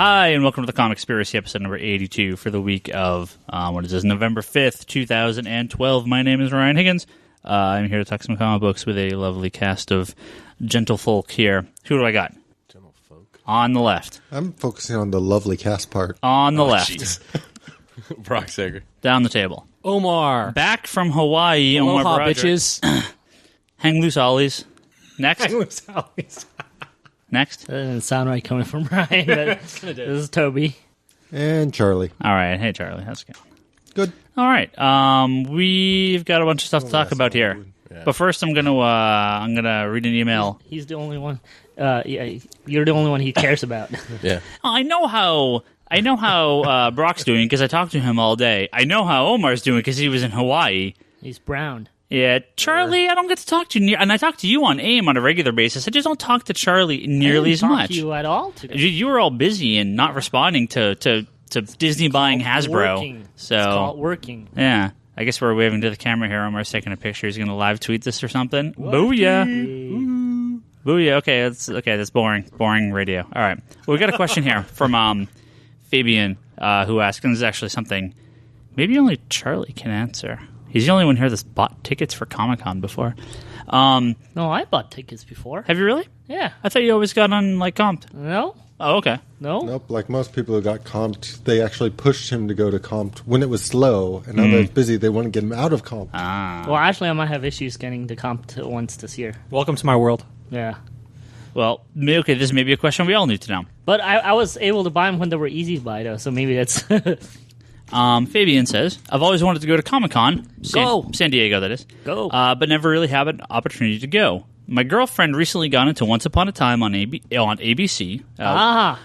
Hi, and welcome to the Comic-spiracy, episode number 82 for the week of, November 5th, 2012. My name is Ryan Higgins. I'm here to talk some comic books with a lovely cast of gentlefolk here. Who do I got? Gentlefolk. On the left. I'm focusing on the lovely cast part. On the left. Brock Sager. Down the table. Omar. Back from Hawaii, Omar Aloha, Brodrick. bitches. Hang loose, ollies. Next. Hang loose, ollies. Next. That didn't sound right coming from Ryan. This is Toby. And Charlie. All right. Hey, Charlie. How's it going? Good. All right. We've got a bunch of stuff to talk about here. Yeah. But first, I'm gonna read an email. He's the only one. You're the only one he cares about. Yeah. I know how Brock's doing because I talked to him all day. I know how Omar's doing because he was in Hawaii. He's brown. Yeah, Charlie, I don't get to talk to and I talk to you on AIM on a regular basis. I just don't talk to Charlie nearly as I didn't talk much. to you at all today. You were all busy and not responding to Disney buying Hasbro. Working. So It's called working. yeah, I guess we're waving to the camera here. Omar's taking a picture. He's going to live tweet this or something. Booyah! Booyah! Okay, that's boring. Boring radio. All right. Well, we got a question here from Fabian, who asked, and this is actually something maybe only Charlie can answer. He's the only one here that's bought tickets for Comic-Con before. No, I bought tickets before. Have you really? Yeah. I thought you always got on, comped. No? Oh, okay. No? Nope, like most people who got comped, they actually pushed him to go to comped when it was slow, and now that it's busy, they want to get him out of comped. Well, actually, I might have issues getting to comp once this year. Welcome to my world. Yeah. Well, okay, this may be a question we all need to know. But I was able to buy them when they were easy to buy, though, so maybe that's... Fabian says, I've always wanted to go to Comic-Con. San Diego, that is. Go. But never really had an opportunity to go. My girlfriend recently got into Once Upon a Time on ABC,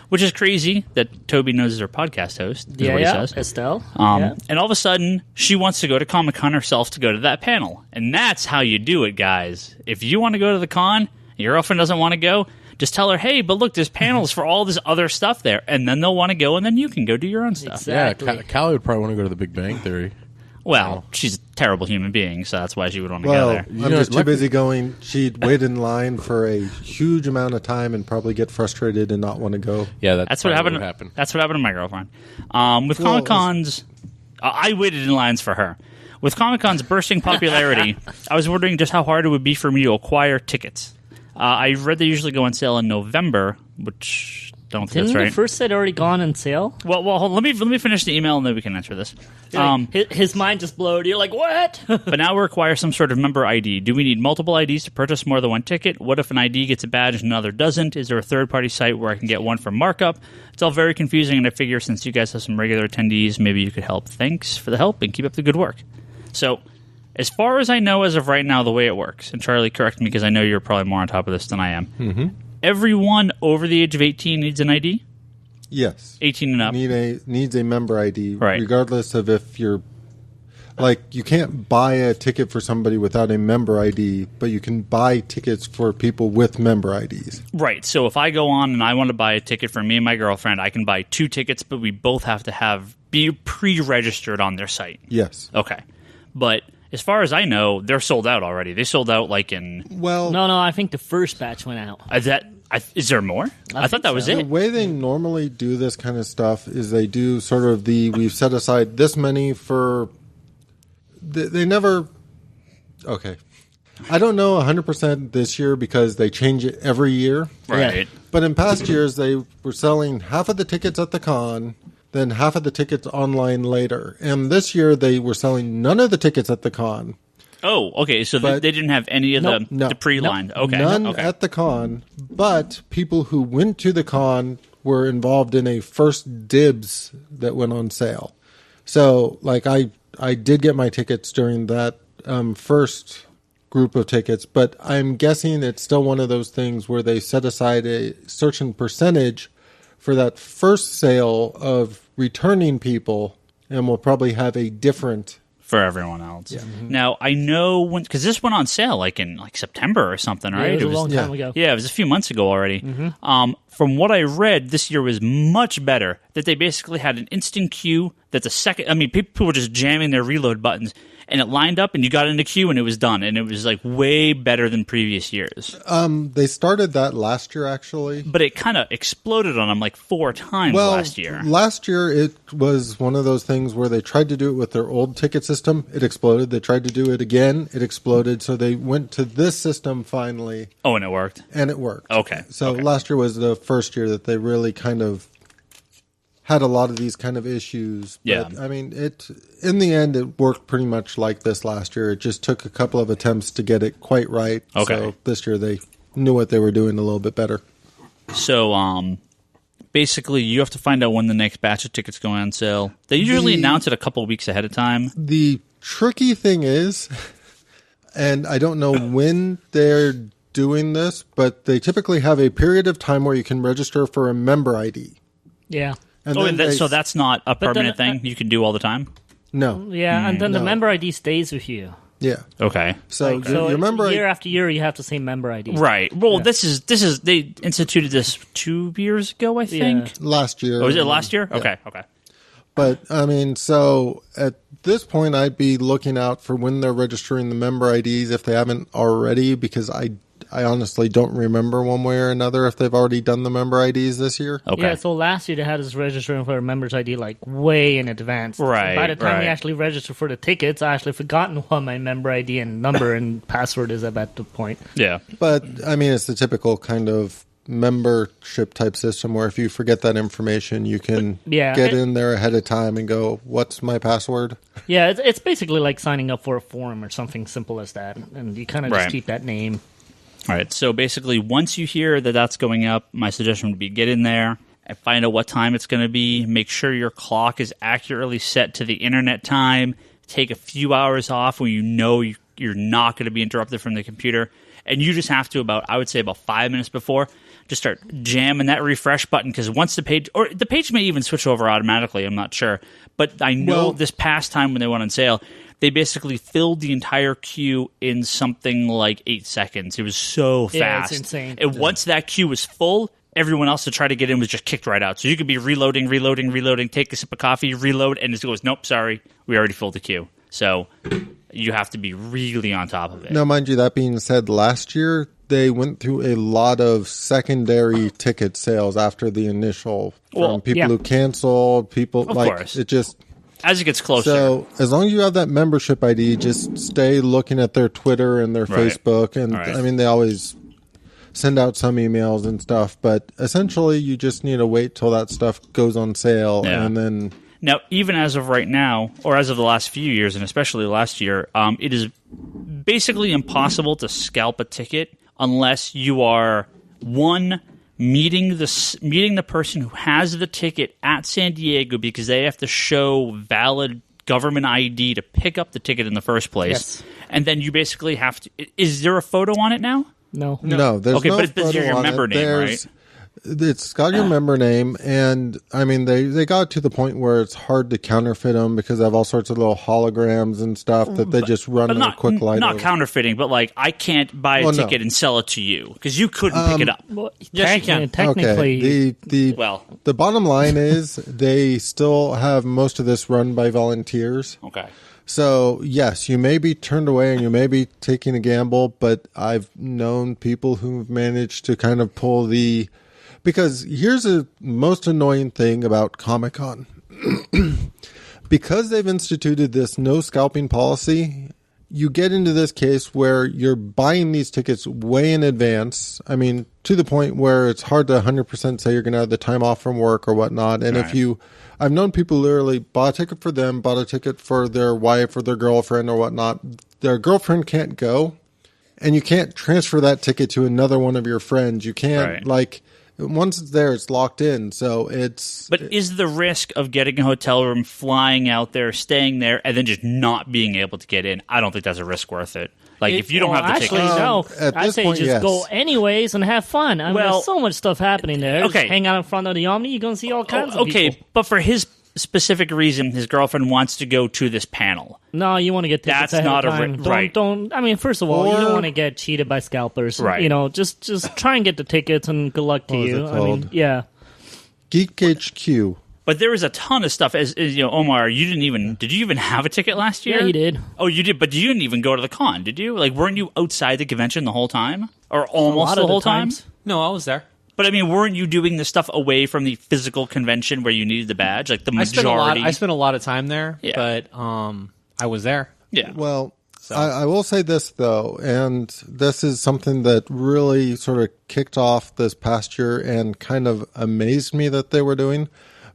which is crazy that Toby knows is her podcast host, is what he says. Estelle. And all of a sudden, she wants to go to Comic-Con herself to go to that panel. And that's how you do it, guys. If you want to go to the con, your girlfriend doesn't want to go, just tell her, hey, but look, there's panels for all this other stuff there. And then they'll want to go, and then you can go do your own stuff. Exactly. Yeah, Callie would probably want to go to the Big Bang Theory. Well, she's a terrible human being, so that's why she would want to go Well, there. I'm just too busy going. She'd wait in line for a huge amount of time and probably get frustrated and not want to go. Yeah, That's what happened. That's what happened to my girlfriend. With Comic-Cons, I waited in lines for her. With Comic-Con's bursting popularity, I was wondering just how hard it would be for me to acquire tickets. I read they usually go on sale in November, which I don't think that's right. Didn't the first set already gone on sale? Well, hold on, let me finish the email and then we can answer this. His mind just blowed. You're like, what? But now we require some sort of member ID. Do we need multiple IDs to purchase more than one ticket? What if an ID gets a badge and another doesn't? Is there a third-party site where I can get one for markup? It's all very confusing, and I figure since you guys have some regular attendees, maybe you could help. Thanks for the help, and keep up the good work. So, as far as I know as of right now, the way it works, and Charlie, correct me because I know you're probably more on top of this than I am, everyone over the age of 18 needs an ID? Yes. 18 and up. Needs a member ID, Right. regardless of if you're... Like, you can't buy a ticket for somebody without a member ID, but you can buy tickets for people with member IDs. Right. So if I go on and I want to buy a ticket for me and my girlfriend, I can buy 2 tickets, but we both have to be pre-registered on their site. Yes. Okay. But as far as I know, they're sold out already. They sold out in... Well, No, I think the first batch went out. Is there more? I thought that was the it. way they normally do this kind of stuff is they do sort of we've set aside this many for... They never... Okay. I don't know 100% this year because they change it every year. Right. But in past years, they were selling half of the tickets at the con, then half of the tickets online later. And this year, they were selling none of the tickets at the con. Oh, okay. So they didn't have any of the pre-lined. Okay. None okay. at the con, but people who went to the con were involved in a first dibs that went on sale. So, I did get my tickets during that first group of tickets, but I'm guessing it's still one of those things where they set aside a certain percentage for that first sale of returning people, and we'll probably have a different for everyone else. Yeah. Now, I know because this went on sale in September or something, right? Yeah, it was a long time ago. Yeah, it was a few months ago already. From what I read, this year was much better. That they basically had an instant queue. That's a second. I mean, people were just jamming their reload buttons, and it lined up, and you got in the queue, and it was done, and it was like way better than previous years. They started that last year, actually. But it kind of exploded on them like 4 times last year. Last year, it was one of those things where they tried to do it with their old ticket system. It exploded. They tried to do it again. It exploded. So they went to this system finally. Oh, and it worked? And it worked. Okay. So last year was the first year that they really kind of had a lot of these kind of issues. But, I mean, in the end, it worked pretty much like this last year. It just took a couple of attempts to get it quite right. Okay. So this year they knew what they were doing a little bit better. So, basically, you have to find out when the next batch of tickets go on sale. They usually announce it a couple of weeks ahead of time. The tricky thing is, and I don't know when they're doing this, but they typically have a period of time where you can register for a member ID. Yeah. And So that's not a permanent thing you can do all the time? No. Yeah, and then the No. member ID stays with you. Yeah. Okay. So, your member year after year, you have the same member ID. Right. Well, this is they instituted this 2 years ago, I think. last year. Oh, was it last year? Yeah. Okay. But, I mean, so at this point, I'd be looking out for when they're registering the member IDs if they haven't already, because I honestly don't remember one way or another if they've already done the member IDs this year. Okay. Yeah, so last year they had us registering for a member's ID like way in advance. Right, By the time we right. actually registered for the tickets, I actually forgotten what my member ID and number and password is at that point. Yeah. But, I mean, it's the typical kind of membership type system where if you forget that information, you can get in there ahead of time and go, what's my password? Yeah, it's basically like signing up for a forum or something simple as that. And you kind of just Right. keep that name. All right. So basically, once you hear that that's going up, my suggestion would be get in there and find out what time it's going to be. Make sure your clock is accurately set to the internet time. Take a few hours off when you know you're not going to be interrupted from the computer. And you just have to I would say about 5 minutes before, just start jamming that refresh button, because once the page may even switch over automatically, I'm not sure. But I know this past time when they went on sale, they basically filled the entire queue in something like 8 seconds. It was so fast. Yeah, it's insane. And once that queue was full, everyone else to try to get in was just kicked right out. So you could be reloading, take a sip of coffee, reload, and it goes, nope, sorry, we already filled the queue. So you have to be really on top of it. Now, mind you, that being said, last year they went through a lot of secondary ticket sales after the initial from people who canceled, people of like course. it just as it gets closer. So as long as you have that membership ID, just stay looking at their Twitter and their Facebook, and I mean they always send out some emails and stuff, but essentially you just need to wait till that stuff goes on sale and then. Now, even as of right now, or as of the last few years, and especially last year, it is basically impossible to scalp a ticket unless you are, one, meeting the person who has the ticket at San Diego, because they have to show valid government ID to pick up the ticket in the first place. Yes. And then you basically have to... Is there a photo on it now? No, there's okay, no but it's photo your on member it. name, There's- right? It's got your member name, and I mean they got to the point where it's hard to counterfeit them because they have all sorts of little holograms and stuff that they just run a quick light Not over. counterfeiting, but like I can't buy a ticket and sell it to you because you couldn't pick it up. Well, Yes, you can. technically, The bottom line is they still have most of this run by volunteers. Okay. So, yes, you may be turned away and you may be taking a gamble, but I've known people who've managed to kind of pull the... Because here's the most annoying thing about Comic-Con. Because they've instituted this no scalping policy, you get into this case where you're buying these tickets way in advance. I mean, to the point where it's hard to 100% say you're going to have the time off from work or whatnot. And if you... I've known people literally bought a ticket for them, bought a ticket for their wife or their girlfriend or whatnot. Their girlfriend can't go, and you can't transfer that ticket to another one of your friends. You can't, once it's there, it's locked in. So it's... But is the risk of getting a hotel room, flying out there, staying there, and then just not being able to get in, I don't think that's a risk worth it. Like, if you don't have the actually, ticket... no. At I'd this say point, just yes. go anyways and have fun. I mean, there's so much stuff happening there. Okay. Just hang out in front of the Omni, you're going to see all kinds of people. Okay, but for his specific reason, his girlfriend wants to go to this panel. No, you want to get tickets That's ahead not of a time. right. Don't. I mean, first of all, you don't want to get cheated by scalpers. Right. You know, just try and get the tickets and good luck to What was you. it I mean, called? yeah. Geek HQ But there was a ton of stuff. As you know, Omar, did you even have a ticket last year? Yeah, you did. Oh, you did, but you didn't even go to the con, did you? Like, weren't you outside the convention the whole time, or almost the whole time? No, I was there. But I mean, weren't you doing the stuff away from the physical convention where you needed the badge? Like the majority. I spent a lot of time there, but I was there. Yeah. Well, I will say this, though, and this is something that really sort of kicked off this past year and kind of amazed me that they were doing.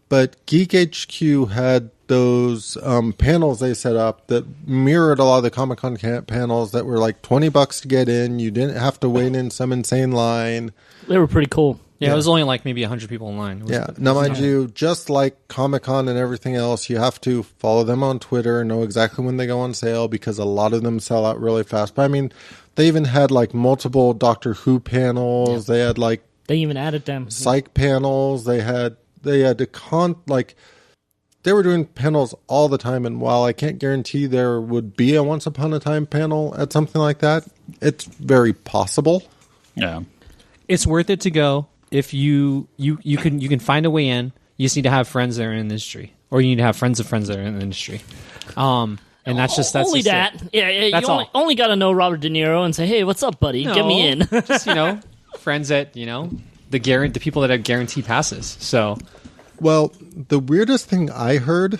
But Geek HQ had those panels they set up that mirrored a lot of the Comic-Con panels that were like $20 to get in. You didn't have to wait in some insane line. They were pretty cool. Yeah, it was only like maybe 100 people in line. Now, mind you, just like Comic-Con and everything else, you have to follow them on Twitter and know exactly when they go on sale because a lot of them sell out really fast. But I mean, they even had like multiple Doctor Who panels. Yeah. They had like... They even added them. Psych panels. They had they were doing panels all the time. And while I can't guarantee there would be a Once Upon a Time panel at something like that, it's very possible. Yeah. It's worth it to go. If you can find a way in, you just need to have friends that are in the industry, or you need to have friends of friends that are in the industry. And that's just only that. It. Yeah, that's you only got to know Robert De Niro and say, "Hey, what's up, buddy? Get me in." Just friends that the people that have guaranteed passes. So, well, the weirdest thing I heard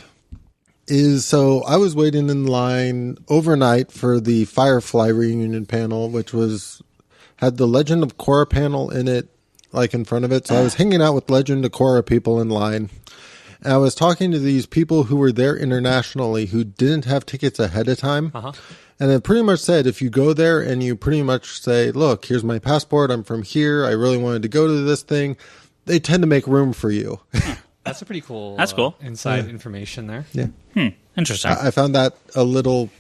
is so I was waiting in line overnight for the Firefly reunion panel, which had the Legend of Korra panel in it. Like in front of it. So I was hanging out with Legend of Korra people in line. And I was talking to these people who were there internationally who didn't have tickets ahead of time. Uh-huh. And it pretty much said, if you go there and you pretty much say, look, here's my passport. I'm from here. I really wanted to go to this thing. They tend to make room for you. That's a pretty cool. That's cool. Inside information there. Yeah. Interesting. I found that a little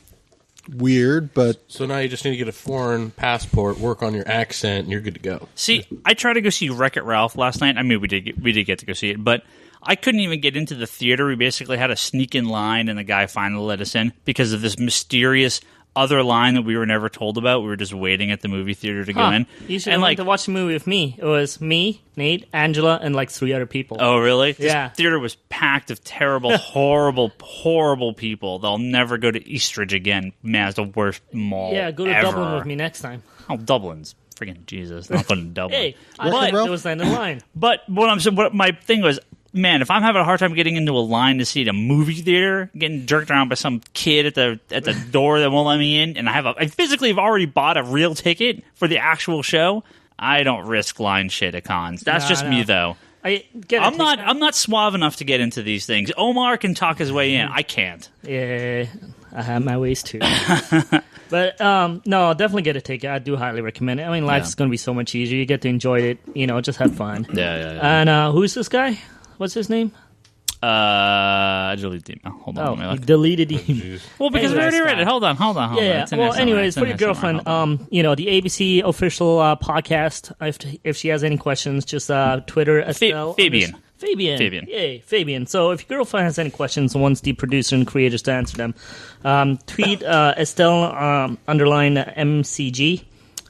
weird, but so now you just need to get a foreign passport, work on your accent, and you're good to go. See, I tried to go see Wreck-It Ralph last night. I mean, we did get to go see it, but I couldn't even get into the theater. We basically had to sneak in line, and the guy finally let us in because of this mysterious other line that we were never told about. We were just waiting at the movie theater to go in. You should have went to watch the movie with me. It was me, Nate, Angela, and like 3 other people. Oh, really? Yeah. This theater was packed of terrible, horrible people. They'll never go to Eastridge again. Man, it's the worst mall Yeah, go to ever. Dublin with me next time. Oh, Dublin's freaking Jesus. Not going to Dublin. Hey, I was in the line. But what my thing was, man, if I'm having a hard time getting into a line to see a movie theater, getting jerked around by some kid at the door that won't let me in, and I physically have already bought a real ticket for the actual show, I don't risk line shit at cons. That's just me, though. I'm not suave enough to get into these things. Omar can talk his way in. I can't. Yeah, I have my ways too. But no, definitely get a ticket. I do highly recommend it. I mean, life's going to be so much easier. You get to enjoy it. Just have fun. Yeah. And who's this guy? What's his name? Delete the email. Hold on. Oh, he deleted the email. Well, because we already read it. Hold on. Yeah. Well, anyways, for your girlfriend, the ABC official podcast. If she has any questions, just Twitter Estelle. Fabian. Yay, Fabian. So if your girlfriend has any questions and wants the producer and creators to answer them, tweet Estelle _MCG.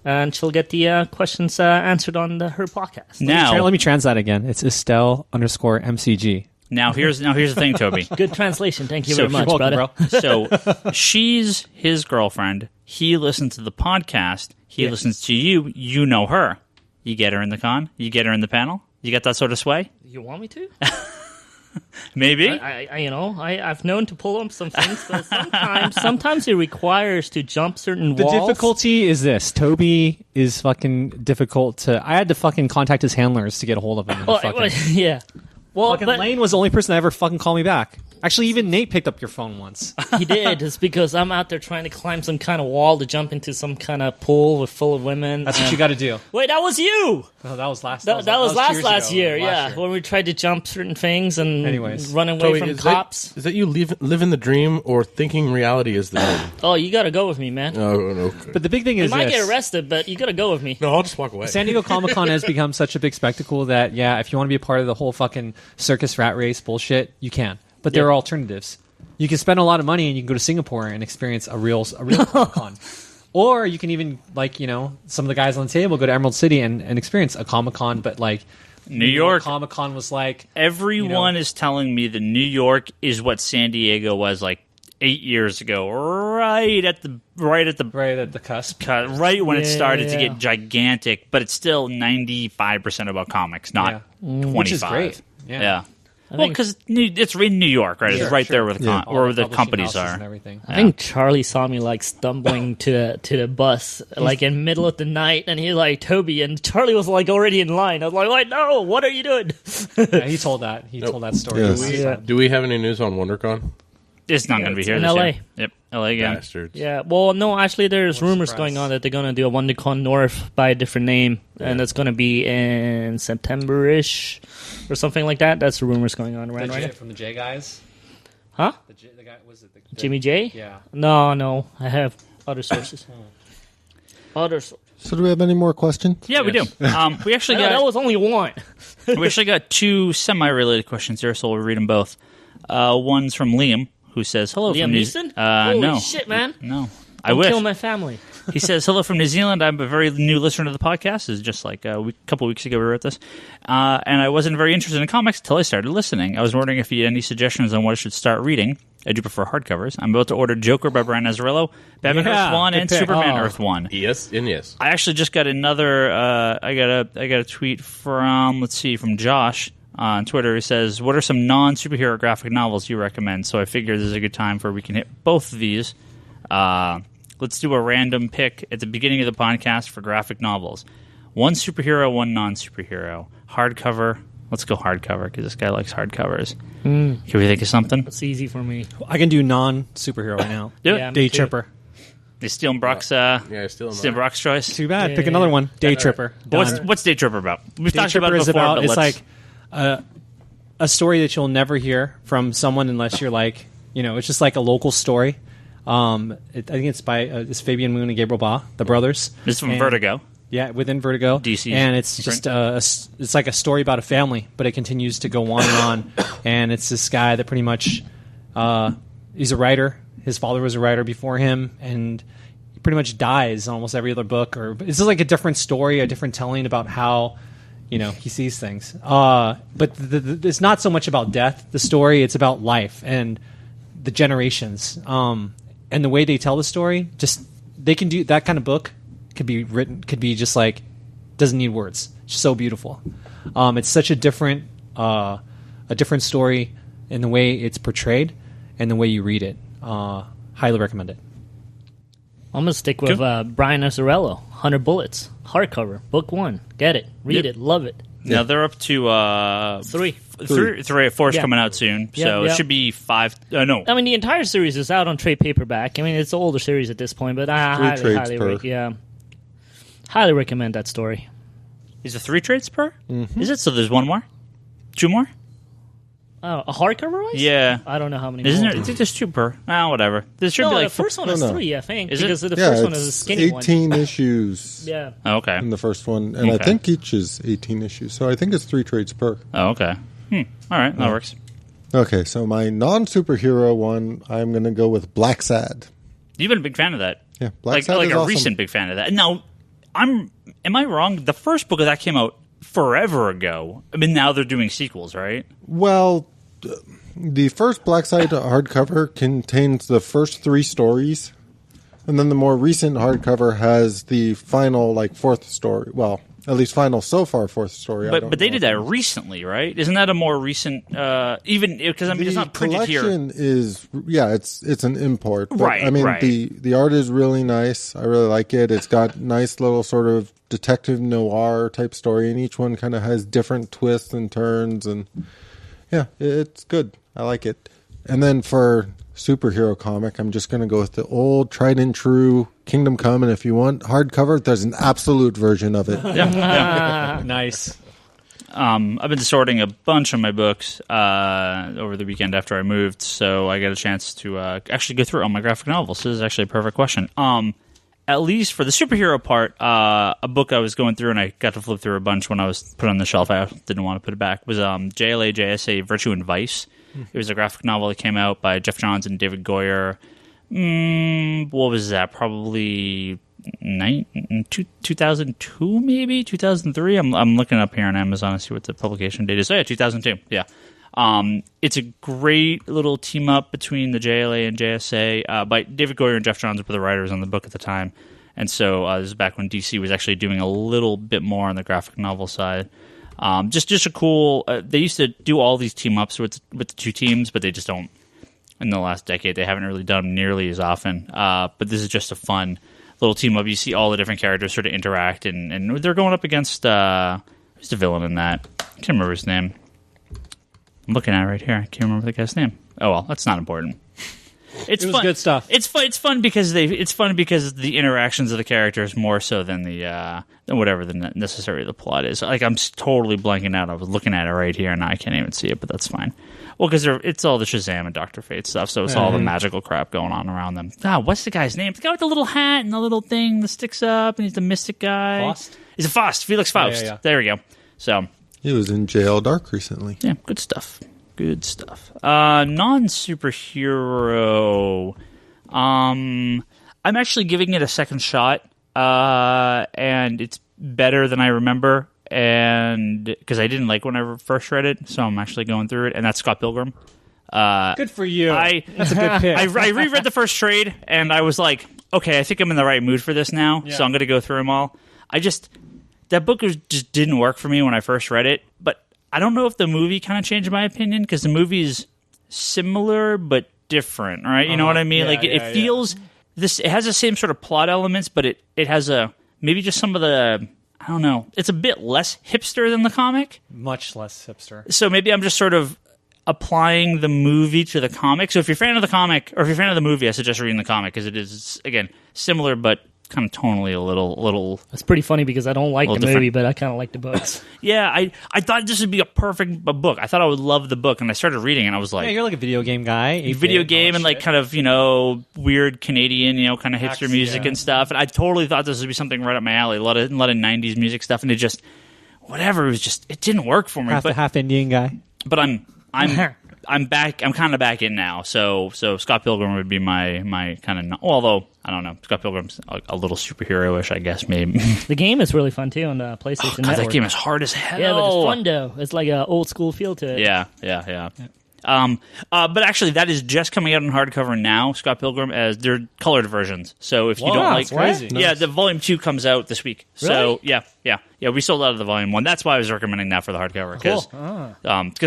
And she'll get the questions answered on her podcast. Now, let me translate again. It's Estelle _MCG. Now here's the thing, Toby. Good translation. Thank you very much, brother. So she's his girlfriend. He listens to the podcast. He listens to you. You know her. You get her in the con. You get her in the panel. You got that sort of sway. You want me to? Maybe. I've known to pull up some things, but sometimes it requires to jump certain walls. The difficulty is this. Toby is fucking difficult to... I had to fucking contact his handlers to get a hold of him. Yeah. Well, Lane was the only person that ever fucking called me back. Actually, even Nate picked up your phone once. He did. It's because I'm out there trying to climb some kind of wall to jump into some kind of pool full of women. That's what you got to do. Wait, that was you! No, that was last. That was last year. Yeah, when we tried to jump certain things and run away from cops. Is that you living the dream or thinking reality is the dream? Oh, you got to go with me, man. Oh, okay. But the big thing is, you might get arrested, but you got to go with me. No, I'll just walk away. San Diego Comic-Con has become such a big spectacle that if you want to be a part of the whole fucking circus rat race bullshit, you can. But there are alternatives. You can spend a lot of money and you can go to Singapore and experience a real Comic-Con. Or you can even, some of the guys on the table go to Emerald City and experience a Comic-Con, but, New York. Comic Con was like. Everyone is telling me that New York is what San Diego was like 8 years ago, right at the cusp, right when it started to get gigantic. But it's still 95% about comics, not 25. Which is great. Yeah. Well, because it's in New York, right? It's right there where the companies are. And everything. I think Charlie saw me like stumbling to the bus like in middle of the night, and he's like, Toby, and Charlie was like already in line. I was like, wait, no, what are you doing? Yeah, he told that. He told that story. Yes. Do we have any news on WonderCon? It's not going to be here in this LA. year. Yep, LA again. Bastards. Yeah, well, no, actually, there's rumors surprise. going on that they're going to do a WonderCon North by a different name, and it's going to be in September-ish or something like that. That's the rumors going on around right now. From the J guys. Huh? The guy was it the Jimmy J? Yeah. No, I have other sources. Other sources. So do we have any more questions? Yeah, we do. We actually that got was only one. we actually got two semi-related questions here, so we'll read them both. One's from Liam, who says hello Liam from New Neeson? Holy Holy shit, man. No, I Don't wish. kill my family. He says, hello from New Zealand. I'm a very new listener to the podcast. It's just like a couple weeks ago we wrote this. And I wasn't very interested in comics until I started listening. I was wondering if you had any suggestions on what I should start reading. I do prefer hardcovers. I'm about to order Joker by Brian Azzarello, Batman Earth 1, and pick. Superman Earth 1. Yes and yes. I actually just got another, I got a tweet from Josh on Twitter. He says, what are some non-superhero graphic novels you recommend? So I figured this is a good time for we can hit both of these. Let's do a random pick at the beginning of the podcast for graphic novels. One superhero, one non-superhero. Hardcover. Let's go hardcover because this guy likes hardcovers. Can we think of something? It's easy for me. I can do non-superhero right now. Do it. Yeah, me Day too. Tripper. They stealing Brock's, Still Brock's choice. Too bad. Yeah, Pick yeah, another yeah. one. Day Tripper. Done. What's Day Tripper about? We've Day talked about Tripper it is before, about. but It's let's... like a story that you'll never hear from someone unless you're like, it's just like a local story. I think it's by it's Fabian Moon and Gabriel Ba, the brothers. This is from And- Vertigo. Yeah, within Vertigo. DC, and it's different. just it's like a story about a family, but it continues to go on and on. And it's this guy that pretty much he's a writer. His father was a writer before him, and he pretty much dies in almost every other book. Or it's just like a different story, a different telling about how he sees things. But it's not so much about death. The story, it's about life and the generations. And the way they tell the story, just they can do that kind of book. Could be just like doesn't need words. It's so beautiful. It's such a different story in the way it's portrayed and the way you read it. Highly recommend it. I'm going to stick with Brian Azzarello, 100 Bullets, hardcover, book 1. Get it, read it, love it. Now they're up to 3. 4's Yeah. coming out soon, Yeah, so yeah. it should be 5. No, I mean, the entire series is out on trade paperback. I mean, it's an older series at this point, but I trades highly, highly recommend that story. is it 3 trades per? Is it? So there's one more, 2 more? Oh, a hardcover wise? Yeah. I don't know how many. Isn't more. there? I think there's 2 per. Whatever. There should No, be like the first one is No. 3, I think, Is it? because the Yeah, first one is a it's skinny 18 issues one. Yeah. Oh, okay. in the first one, and I Okay. think each is 18 issues. So I think it's 3 trades per. Oh, okay. All right, that works. Okay, so my non-superhero one, I'm going to go with Black Sad. You've been a big fan of that. Yeah, Black Sad like is a awesome. recent big fan of that. Now, am I wrong? The first book of that came out forever ago. I mean, now they're doing sequels, right? Well, the first Black Side hardcover contains the first 3 stories, and then the more recent hardcover has the final, fourth story. Well, at least final so far 4th story. But they did that recently, right? Isn't that a more recent? Even because I mean, it's not printed here. The collection is it's an import. But, Right, I mean, right. the art is really nice. I really like it. It's got nice little sort of detective noir type story, and each one kind of has different twists and turns, and yeah, it's good. I like it. And then for superhero comic, I'm just going to go with the old tried and true Kingdom Come, and if you want hardcover, there's an absolute version of it. Nice. I've been sorting a bunch of my books over the weekend after I moved, so I got a chance to actually go through all my graphic novels. This is actually a perfect question. At least for the superhero part, a book I was going through, and I got to flip through a bunch when I was put on the shelf. I didn't want to put it back. Was JLA JSA Virtue and Vice. It was a graphic novel that came out by Jeff Johns and David Goyer. What was that? Probably 2002, maybe 2003. I'm looking up here on Amazon to see what the publication date is. Oh yeah, 2002. Yeah. It's a great little team up between the JLA and JSA by David Goyer and Jeff Johns were the writers on the book at the time, and so this is back when DC was actually doing a little bit more on the graphic novel side. Just a cool. They used to do all these team ups with the two teams, but they just don't. In the last decade, they haven't really done them nearly as often. But this is just a fun little team up. You see all the different characters sort of interact, and they're going up against who's the villain in that? I can't remember his name. I'm looking at it right here. I can't remember the guy's name. Oh well, that's not important. It was good stuff. It's fun because the interactions of the characters more so than the than whatever necessarily the plot is. Like I'm totally blanking out. I was looking at it right here and now I can't even see it, but that's fine. Well, because it's all the Shazam and Dr. Fate stuff, so it's all the magical crap going on around them. What's the guy's name? The guy with the little hat and the little thing that sticks up, and he's the mystic guy. Faust? He's a Faust. Felix Faust. Yeah. There we go. So He was in Jail Dark recently. yeah, good stuff. Good stuff. Non-superhero. I'm actually giving it a second shot, and it's better than I remember. And because I didn't like when I first read it, so I'm actually going through it, and that's Scott Pilgrim. Good for you. That's a good pick. I reread the first trade, and I was like, okay, I think I'm in the right mood for this now, so I'm going to go through them all. That book just didn't work for me when I first read it, but I don't know if the movie kind of changed my opinion, because the movie is similar but different, right? You know what I mean? It feels... It has the same sort of plot elements, but it has maybe just some of the... I don't know. It's a bit less hipster than the comic. Much less hipster. So maybe I'm just sort of applying the movie to the comic. So if you're a fan of the comic, or if you're a fan of the movie, I suggest reading the comic, because it is, again, similar, but kind of tonally a little... It's pretty funny because I don't like the different. movie, but I kind of like the books. Yeah, I thought this would be a perfect book. I thought I would love the book, and I started reading it, and I was like... Yeah, you're like a video game guy. Video game and, like, kind of, weird Canadian, kind of hipster music and stuff. And I totally thought this would be something right up my alley. A lot of 90s music stuff, and it just... Whatever, it didn't work for me. Half Indian guy. But I'm back. I'm kind of back in now. So Scott Pilgrim would be my kind of. Although I don't know, Scott Pilgrim's a little superhero-ish, I guess. Maybe The game is really fun too on the PlayStation Network. that game is hard as hell. Yeah, but it's fun though. It's like an old school feel to it. Yeah. But actually, that is just coming out in hardcover now. Scott Pilgrim, as they're colored versions. So if you don't like, crazy. Yeah, the volume 2 comes out this week. So yeah. We sold out of the volume 1. That's why I was recommending that for the hardcover, because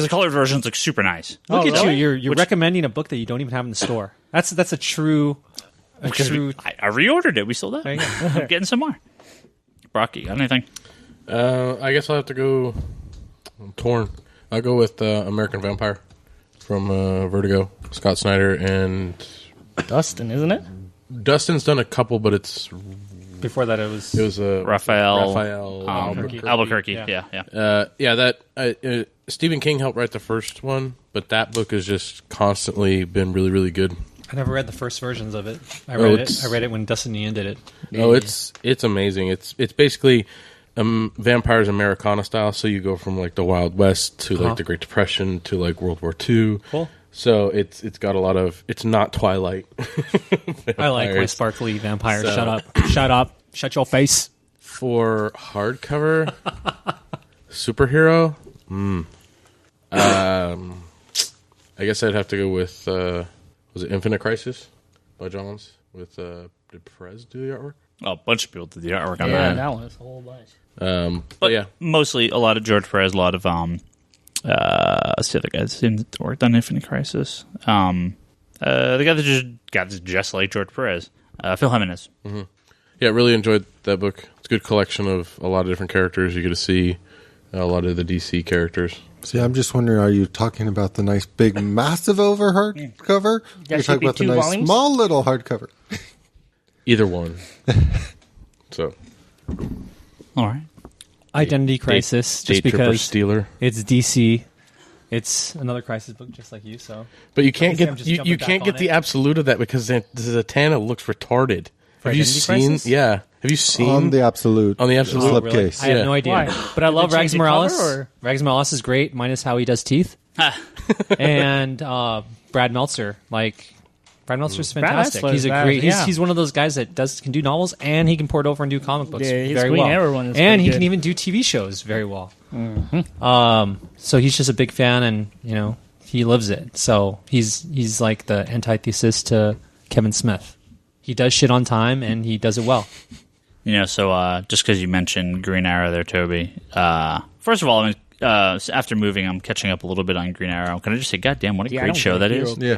the colored versions look super nice. Look at you. You're recommending a book that you don't even have in the store. That's a true. I reordered it. We sold out. I'm getting some more. Brock, you got anything? I guess I'll have to go. I'm torn. I'll go with American Vampire from Vertigo, Scott Snyder, and Dustin, isn't it? Dustin's done a couple, but it's Before that, it was Raphael Albuquerque. Yeah. Stephen King helped write the first one, but that book has just constantly been really, really good. I never read the first versions of it. I read it when Dustin Ian did it. Oh, it's amazing. It's basically vampires Americana style. So you go from like the Wild West to like the Great Depression to like World War II. Cool. So it's got a lot of. It's not Twilight. I like my sparkly vampires. So, Shut up. Shut your face. For hardcover superhero, I guess I'd have to go with was it Infinite Crisis by Johns with did Perez do the artwork? Oh, a bunch of people did the artwork on Yeah, that. that one is a whole bunch. But yeah, Mostly a lot of George Perez, a lot of what's the other guys that worked on Infinite Crisis? The guy that just got just like George Perez, Phil Jimenez. Mm-hmm. Yeah, really enjoyed that book. It's a good collection of a lot of different characters. You get to see a lot of the DC characters. See, I'm just wondering, are you talking about the nice big massive over hardcover? You're talking about the nice small little hardcover. Either one. So, All right. Identity Crisis, just Trooper because Stealer. it's DC. It's another Crisis book, just like you. So, But you can't I'm get just you jumping can't back get on the it. absolute of that because the Zatanna looks retarded. For Have you Identity seen? Crisis? Yeah. Have you seen On the absolute. Slipcase? really? I have no idea. Why? But I love Did they change Rags the Morales. cover, or- Rags Morales is great, minus how he does teeth. And Brad Meltzer, like Brad Meltzer's Brad fantastic. Meltzer's He's a bad, great. yeah. He's one of those guys that can do novels and he can port over and do comic books Yeah, his very Green well. Arrow one is and pretty he good. can even do TV shows very well. So he's just a big fan, and he lives it. So he's like the antithesis to Kevin Smith. He does shit on time and he does it well. So just because you mentioned Green Arrow there, Toby. First of all, after moving, I'm catching up a little bit on Green Arrow. Can I just say, goddamn, what a Yeah, I great don't show get that Hero. is? Yeah.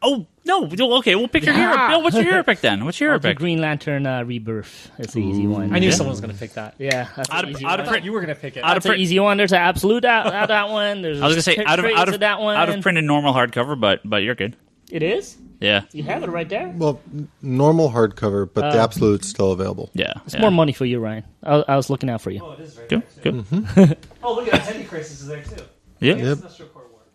Oh, no. Okay, we'll pick your hero. No, what's your hero pick then? What's your hero I'll do pick? Green Lantern Rebirth. That's the easy one. I knew someone was going to pick that. Yeah, that's Out an of- easy out one. of print- You were going to pick it. Out of That's an print. easy one. There's an absolute out that one. There's I was gonna say out of that one. out of print and normal hardcover, but you're good. It is. Yeah, You have it right there. Well, normal hardcover, but the Absolute's still available. yeah. It's more money for you, Ryan. I was looking out for you. Oh, it is very Good. Oh, look at that. Teddy Crisis is there too. Yeah. Yep.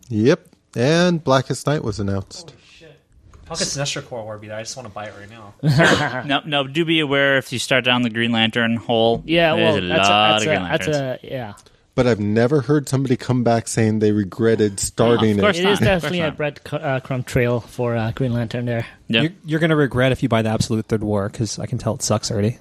Yep. And Blackest Night was announced. Shit. How could Sinestro Core War be there? I just want to buy it right now. No. Do be aware if you start down the Green Lantern hole. Yeah, well, there's a lot of Green that's Lanterns. yeah. But I've never heard somebody come back saying they regretted starting of course it. It is not. definitely a Of breadcrumb trail for Green Lantern there. Yeah. You're going to regret if you buy the Absolute Third War, because I can tell it sucks already.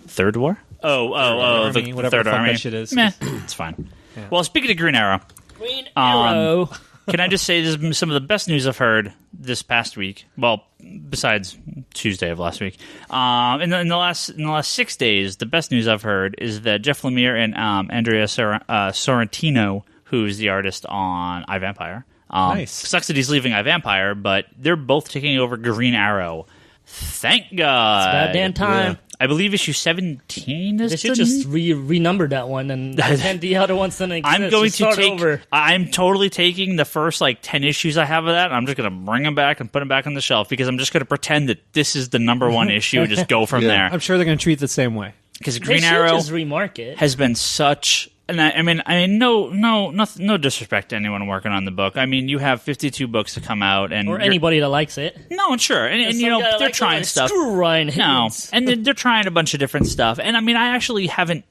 Third War? Oh, Army, the whatever Third the fuck Army. that shit is. Meh, it's fine. Well, speaking of Green Arrow, Green Arrow. can I just say this is some of the best news I've heard this past week? Well, besides Tuesday of last week. In the last 6 days, the best news I've heard is that Jeff Lemire and Andrea Sorrentino, who's the artist on iVampire. Nice. Sucks that he's leaving iVampire, but they're both taking over Green Arrow. Thank God. Bad damn time. I believe issue 17 is They should the just renumber that one and pretend the other ones didn't exist. I'm going Just to start take. over. I'm totally taking the first 10 issues I have of that, and I'm just going to bring them back and put them back on the shelf because I'm just going to pretend that this is the number one issue and just go from Yeah. I'm there. sure they're going to treat it the same way. Because They Green should Arrow just remark it. has been such. And I mean, no disrespect to anyone working on the book. I mean, you have 52 books to come out, and Or anybody that likes it. No, sure, and Some guy they're likes it, trying like, stuff. Screw Ryan No, Higgins. and they're trying a bunch of different stuff. And I mean, I actually haven't.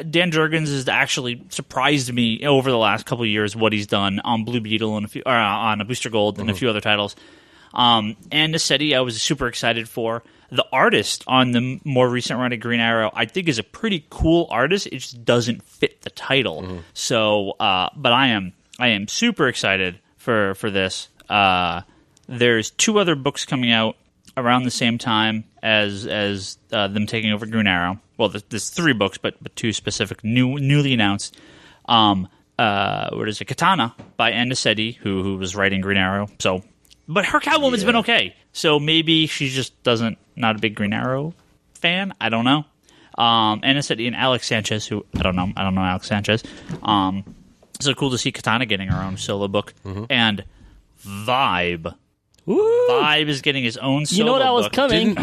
Dan Jurgens has actually surprised me over the last couple of years what he's done on Blue Beetle and on a Booster Gold and a few other titles. And Nassetti, I was super excited for. The artist on the more recent run of Green Arrow, I think, is a pretty cool artist. It just doesn't fit the title. So, but I am super excited for this. There's two other books coming out around the same time as them taking over Green Arrow. Well, there's three books, but two specific newly announced. What is it? Katana by Ann Nassetti, who was writing Green Arrow. So, but her Catwoman's been okay. So maybe she just not a big Green Arrow fan. I don't know. Ann Nassetti and Alex Sanchez, who I don't know Alex Sanchez. So cool to see Katana getting her own solo book. And Vibe. Woo. Vibe is getting his own solo You know that was book. coming.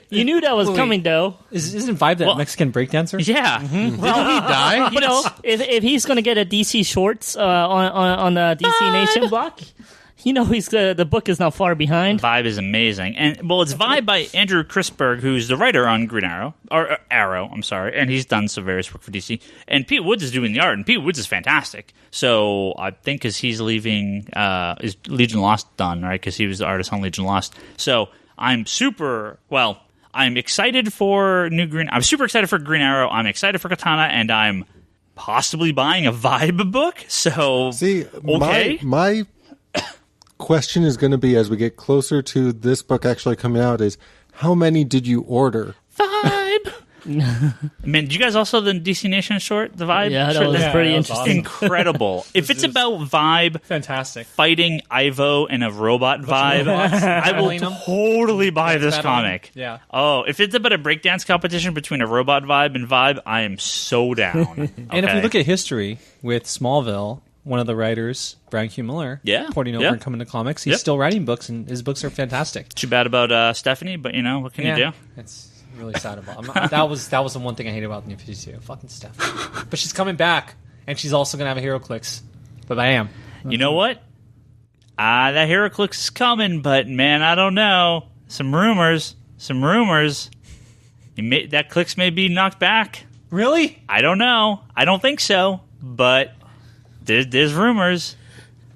You knew that was coming, though. Isn't Vibe that Mexican breakdancer? Yeah. Well, he died. You know, if he's going to get a DC Shorts on the DC Nation block, you know the book is not far behind. Vibe is amazing. And well, it's Vibe by Andrew Chrisberg, who's the writer on Green Arrow, or Arrow, I'm sorry, and he's done some various work for DC. And Pete Woods is doing the art, and Pete Woods is fantastic. So I think as he's leaving, is Legion Lost done, right? Because he was the artist on Legion Lost. So I'm excited for I'm super excited for Green Arrow. I'm excited for Katana, and I'm possibly buying a Vibe book. So See, okay. my question is going to be, as we get closer to this book actually coming out, is how many did you order? Vibe. Man, did you guys also the DC Nation short, the Vibe? Yeah, that short? was Yeah, pretty that was interesting. Incredible. If it's about Vibe Fantastic. fighting Ivo and a robot Vibe, I will Battling them? totally buy this Battling them? comic. Yeah. Oh, if it's about a breakdance competition between a robot Vibe and Vibe, I am so down. And if we look at history with Smallville, one of the writers, Brian Q. Miller, porting over and coming to comics, he's still writing books, and his books are fantastic. Too bad about Stephanie, but what can you do? It's really sad about. That was the one thing I hated about New 52. Fucking Steph. But she's coming back, and she's also gonna have a HeroClix. But I am. You know what? That HeroClix is coming, but man, I don't know. Some rumors. That Clicks may be knocked back. Really? I don't know. I don't think so, but there's rumors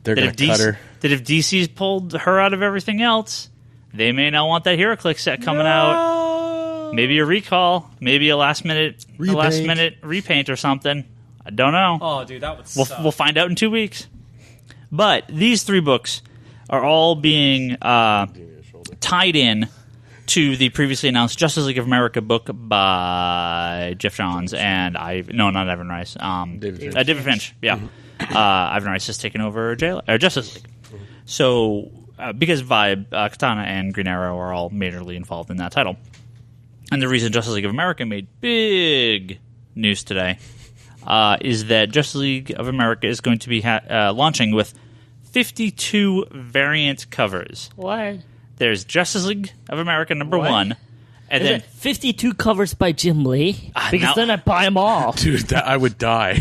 They're that going to cut her. that if DC's pulled her out of everything else, they may not want that HeroClix set coming out. Maybe a recall, maybe a last minute repaint or something. I don't know. Oh, dude, that would suck. We'll find out in 2 weeks. But these 3 books are all being tied in to the previously announced Justice League of America book by Jeff Johns and not Evan Rice. David Finch. Yeah. Ivan Rice has taken over Justice League. So, because Vibe, Katana, and Green Arrow are all majorly involved in that title. And the reason Justice League of America made big news today is that Justice League of America is going to be launching with 52 variant covers. What? There's Justice League of America #1, and then 52 covers by Jim Lee. Because then I buy them all. Dude, I would die.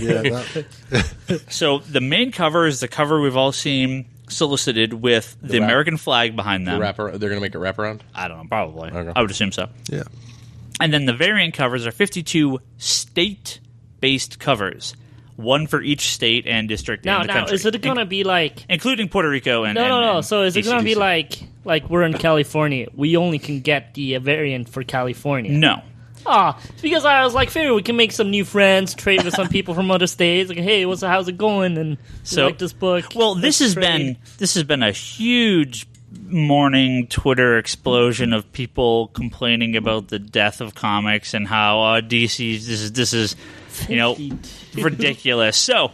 So the main cover is the cover we've all seen solicited with the American flag behind them. They're going to make it wraparound? I don't know, probably. Okay. I would assume so. Yeah. And then the variant covers are 52 state-based covers. One for each state and district in the country. Now, is it going to be like... Including Puerto Rico and... No. So is it going to be DC? like we're in California? We only can get the variant for California. No. Because I was like, figure we can make some new friends, trade with some people from other states. Like, hey, how's it going? And so, like this book. Well, this has been a huge morning Twitter explosion of people complaining about the death of comics and how DC this is ridiculous. So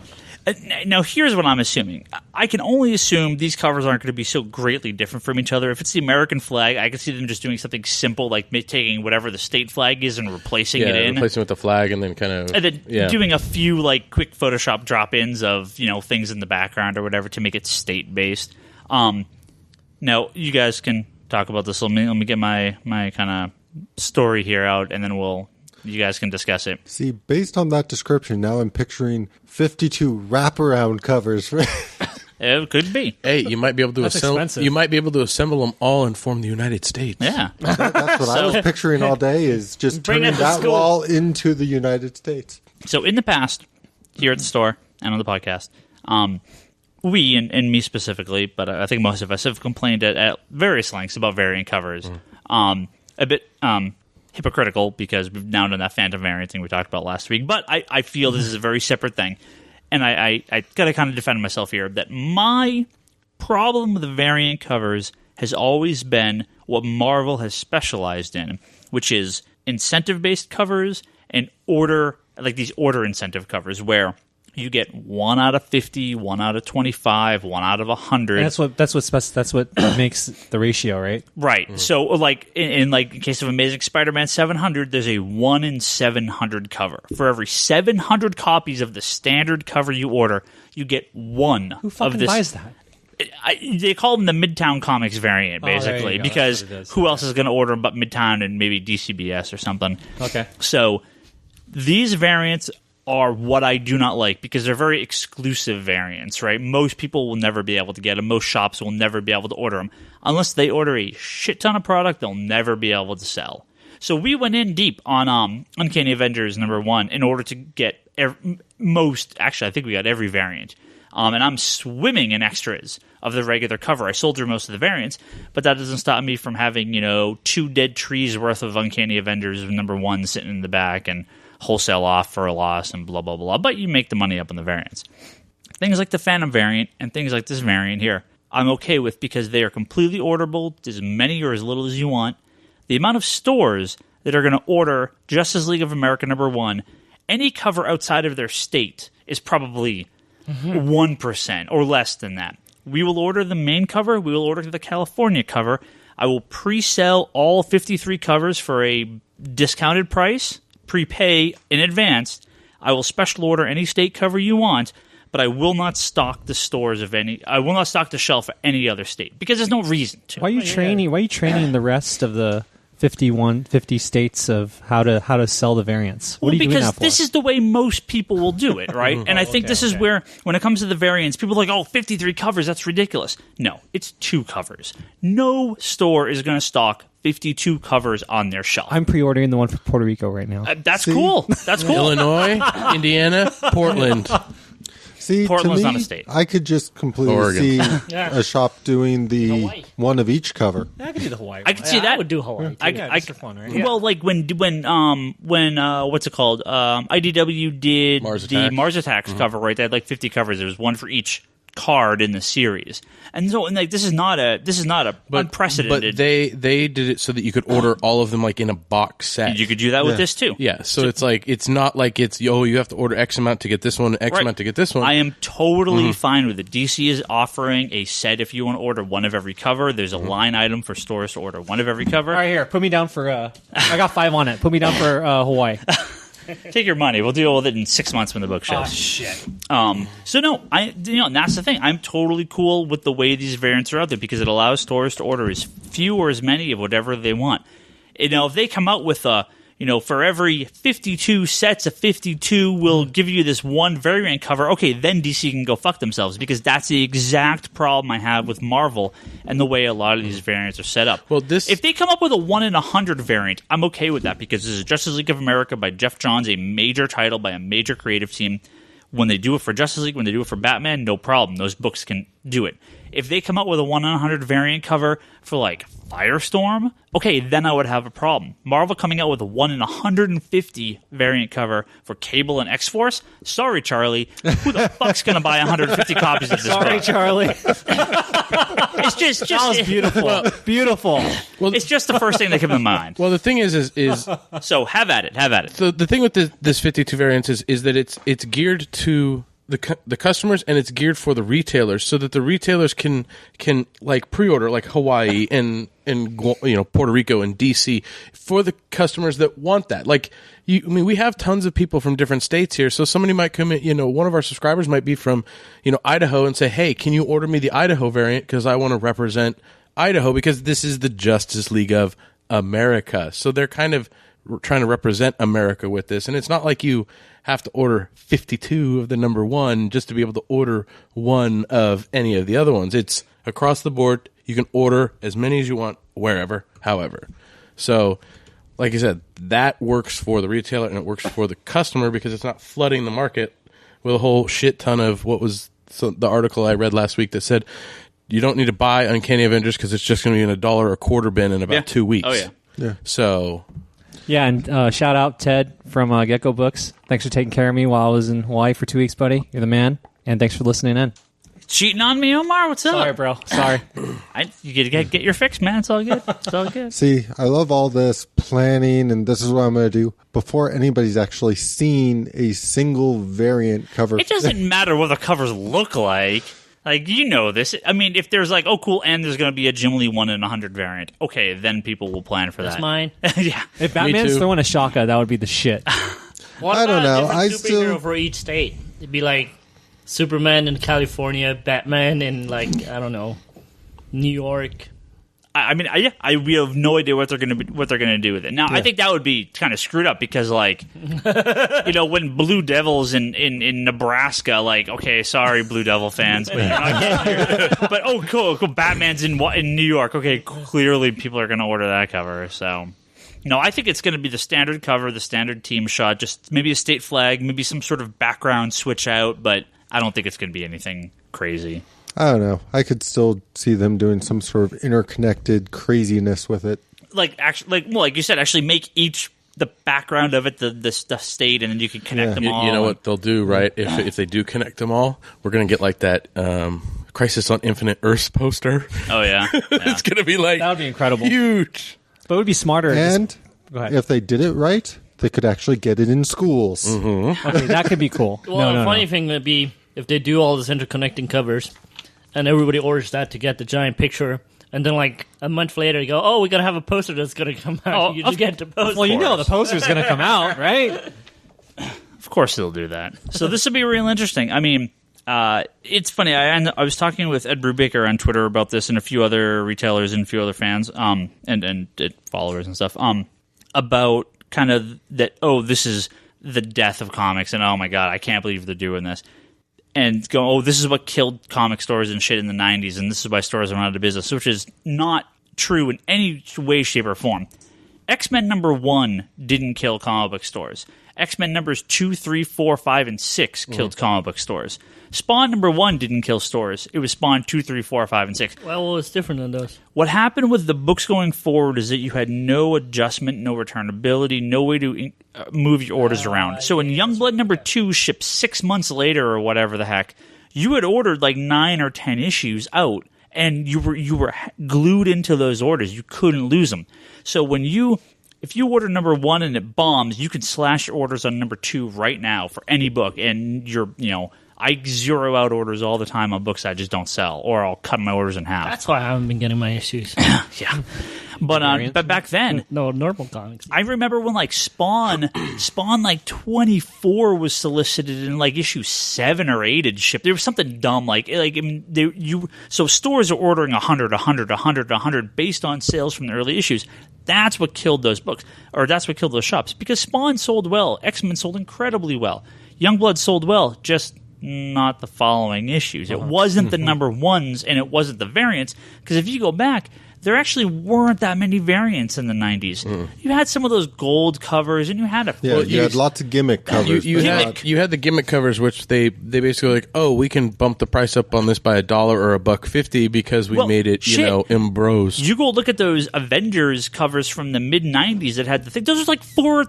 now here's what I'm assuming. I can only assume these covers aren't going to be so greatly different from each other. If it's the American flag, I can see them just doing something simple like taking whatever the state flag is and replacing it in. Replacing with the flag and then kind of... And then doing a few quick Photoshop drop-ins of things in the background or whatever to make it state-based. Now, you guys can talk about this. Let me get my kind of story here out, and then you guys can discuss it. See, based on that description, now I'm picturing 52 wraparound covers. It could be. Hey, you might be able to expensive. You might be able to assemble them all and form the United States. Yeah, that's what I was picturing all day. Is just turning that wall into the United States. So in the past, here at the store and on the podcast, we and me specifically, but I think most of us have complained at various lengths about variant covers. A bit hypocritical because we've now done that Phantom variant thing we talked about last week. But I feel this is a very separate thing. And I got to kind of defend myself here that my problem with the variant covers has always been what Marvel has specialized in, which is incentive-based covers and these order incentive covers where you get 1 out of 50, 1 out of 25, 1 out of 100. And that's what makes the ratio, right? Right. Mm-hmm. So, in case of Amazing Spider-Man 700, there's a 1 in 700 cover. For every 700 copies of the standard cover you order, you get one. Who fucking buys that? They call them the Midtown Comics variant, basically, because who else is going to order them but Midtown and maybe DCBS or something? Okay. So these variants are what I do not like because they're very exclusive variants, right? Most people will never be able to get them. Most shops will never be able to order them. Unless they order a shit ton of product, they'll never be able to sell. So we went in deep on Uncanny Avengers #1 in order to get actually I think we got every variant. And I'm swimming in extras of the regular cover. I sold through most of the variants, but that doesn't stop me from having, 2 dead trees worth of Uncanny Avengers #1 sitting in the back and wholesale off for a loss and blah, blah, blah. But you make the money up on the variants. Things like the Phantom variant and things like this variant here, I'm okay with because they are completely orderable, as many or as little as you want. The amount of stores that are going to order Justice League of America #1, any cover outside of their state is probably 1% or less than that. We will order the main cover. We will order the California cover. I will pre-sell all 53 covers for a discounted price, prepay in advance. I will special order any state cover you want, but I will not stock the stores of any. I will not stock the shelf of any other state because there's no reason to. Why are you training the rest of the 50 states of how to sell the variants? What are you doing that for? This is the way most people will do it, right? And I think this is where, when it comes to the variants, people are like, 53 covers, that's ridiculous. No, it's 2 covers. No store is going to stock 52 covers on their shelf. I'm pre-ordering the one for Puerto Rico right now. That's cool. That's cool. Illinois, Indiana, Portland. See, Portland's to me, not a state. I could just completely Oregon. see Yeah. a shop doing the Hawaii. one of each cover. I could do the Hawaii. I could one. see that. I would do Hawaii. I, Yeah, I, those are fun, right? Well, like when what's it called? IDW did Mars the Attacks. Mars Attacks cover, right? They had like 50 covers. There was one for each card in the series, and like this is not unprecedented. But they did it so that you could order all of them like in a box set. You could do that with Yeah. this too. Yeah, so it's like it's not like it's you have to order X amount to get this one, X Right. amount to get this one. I am totally fine with it. DC is offering a set if you want to order one of every cover. There's a line item for stores to order one of every cover. All right, here. Put me down for. I got 5 on it. Put me down for Hawaii. Take your money. We'll deal with it in 6 months when the book shows. Shit. So no, and that's the thing. I'm totally cool with the way these variants are out there because it allows stores to order as few or as many of whatever they want. If they come out with for every 52 sets of 52, we'll give you this one variant cover. Okay, then DC can go fuck themselves because that's the exact problem I have with Marvel and the way a lot of these variants are set up. Well, if they come up with a 1 in 100 variant, I'm okay with that because this is Justice League of America by Jeff Johns, a major title by a major creative team. When they do it for Justice League, when they do it for Batman, no problem. Those books can do it. If they come out with a 1 in 100 variant cover for like Firestorm, okay, then I would have a problem. Marvel coming out with a 1 in 150 variant cover for Cable and X-Force? Sorry, Charlie. Who the fuck's going to buy 150 copies of this Sorry, book? Charlie. It's just That was beautiful. Beautiful. it's just the first thing that came to mind. well, the thing is So have at it. so the thing with this 52 variants is that it's geared to the customers and it's geared for the retailers so that the retailers can like pre-order like Hawaii and Puerto Rico and DC for the customers that want that. Like we have tons of people from different states here, so somebody might come in, one of our subscribers might be from Idaho and say, hey, can you order me the Idaho variant because I want to represent Idaho because this is the Justice League of America. So they're kind of trying to represent America with this, and it's not like you have to order 52 of the number 1 just to be able to order one of any of the other ones. It's across the board. You can order as many as you want, wherever, however. So, like I said, that works for the retailer and it works for the customer because it's not flooding the market with a whole shit ton of the article I read last week that said you don't need to buy Uncanny Avengers because it's just going to be in $1 a quarter bin in about 2 weeks. Oh, yeah. Yeah. So... Yeah, and shout out Ted from Gecko Books. Thanks for taking care of me while I was in Hawaii for 2 weeks, buddy. You're the man. And thanks for listening in. Cheating on me, Omar? What's up? Sorry, bro. Sorry. You get your fix, man. It's all good. It's all good. See, I love all this planning, and this is what I'm going to do before anybody's actually seen a single variant cover. It doesn't matter what the covers look like. Like, this. I mean, if there's like, oh, cool, and there's going to be a Jim Lee 1 in 100 variant, okay, then people will plan for that. That's mine. Yeah. If Batman's too. throwing a shaka, that would be the shit. What I don't about know. a different I superhero still- for each state. It'd be like Superman in California, Batman in like I don't know, New York. We have no idea what they're going to do with it. Now, I think that would be kind of screwed up because, like, when Blue Devils in Nebraska, like, okay, sorry, Blue Devil fans, but you're not getting here. But oh, cool, Batman's in New York. Okay, clearly people are going to order that cover. So, no, I think it's going to be the standard cover, the standard team shot, just maybe a state flag, maybe some sort of background switch out, but I don't think it's going to be anything crazy. I don't know. I could still see them doing some sort of interconnected craziness with it. Like you said, actually make each the background of it the state, and then you can connect them all. You know what they'll do, right? If they do connect them all, we're going to get like that Crisis on Infinite Earths poster. Oh yeah, It's going to be like That would be incredible. huge. But it would be smarter. And Go ahead. if they did it right, they could actually get it in schools. Okay, that could be cool. Well, no, the funny no. thing would be if they do all this interconnecting covers, and everybody orders that to get the giant picture, and then like a month later, you go, "Oh, we gotta have a poster that's gonna come out." Oh, You just get the poster. Well, the poster's going to come out, right? of course they'll do that. So this will be real interesting. I mean, it's funny. I was talking with Ed Brubaker on Twitter about this, and a few other retailers and a few other fans, and followers and stuff, about kind of that. Oh, this is the death of comics, and oh my god, I can't believe they're doing this. And go, oh, this is what killed comic stores and shit in the 90s, and this is why stores went out of business, which is not true in any way, shape, or form. X-Men #1 didn't kill comic book stores. X-Men numbers 2, 3, 4, 5, and 6 killed comic book stores. Spawn number 1 didn't kill stores. It was Spawn 2, 3, 4, 5, and 6. Well, it's different than those. What happened with the books going forward is that you had no adjustment, no returnability, no way to move your orders around. So when Youngblood number 2 shipped 6 months later or whatever the heck, you had ordered like 9 or 10 issues out, and you were glued into those orders. You couldn't lose them. So if you order number 1 and it bombs, you can slash your orders on number 2 right now for any book, and I zero out orders all the time on books I just don't sell, or I'll cut my orders in half. That's why I haven't been getting my issues. Yeah, but back then, no normal comics. I remember when like Spawn like 24 was solicited in like issue 7 or 8 had shipped. There was something dumb so stores are ordering 100 based on sales from the early issues. That's what killed those books, or that's what killed those shops, because Spawn sold well, X-Men sold incredibly well, Youngblood sold well, just not the following issues. It wasn't the number 1s, and it wasn't the variants, because if you go back, there actually weren't that many variants in the 90s. You had some of those gold covers, and you had you had lots of gimmick covers. You had the gimmick covers, which they basically like, oh, we can bump the price up on this by $1 or $1.50 because we made it, embrosed. You go look at those Avengers covers from the mid 90s that had the thing. Those are like $3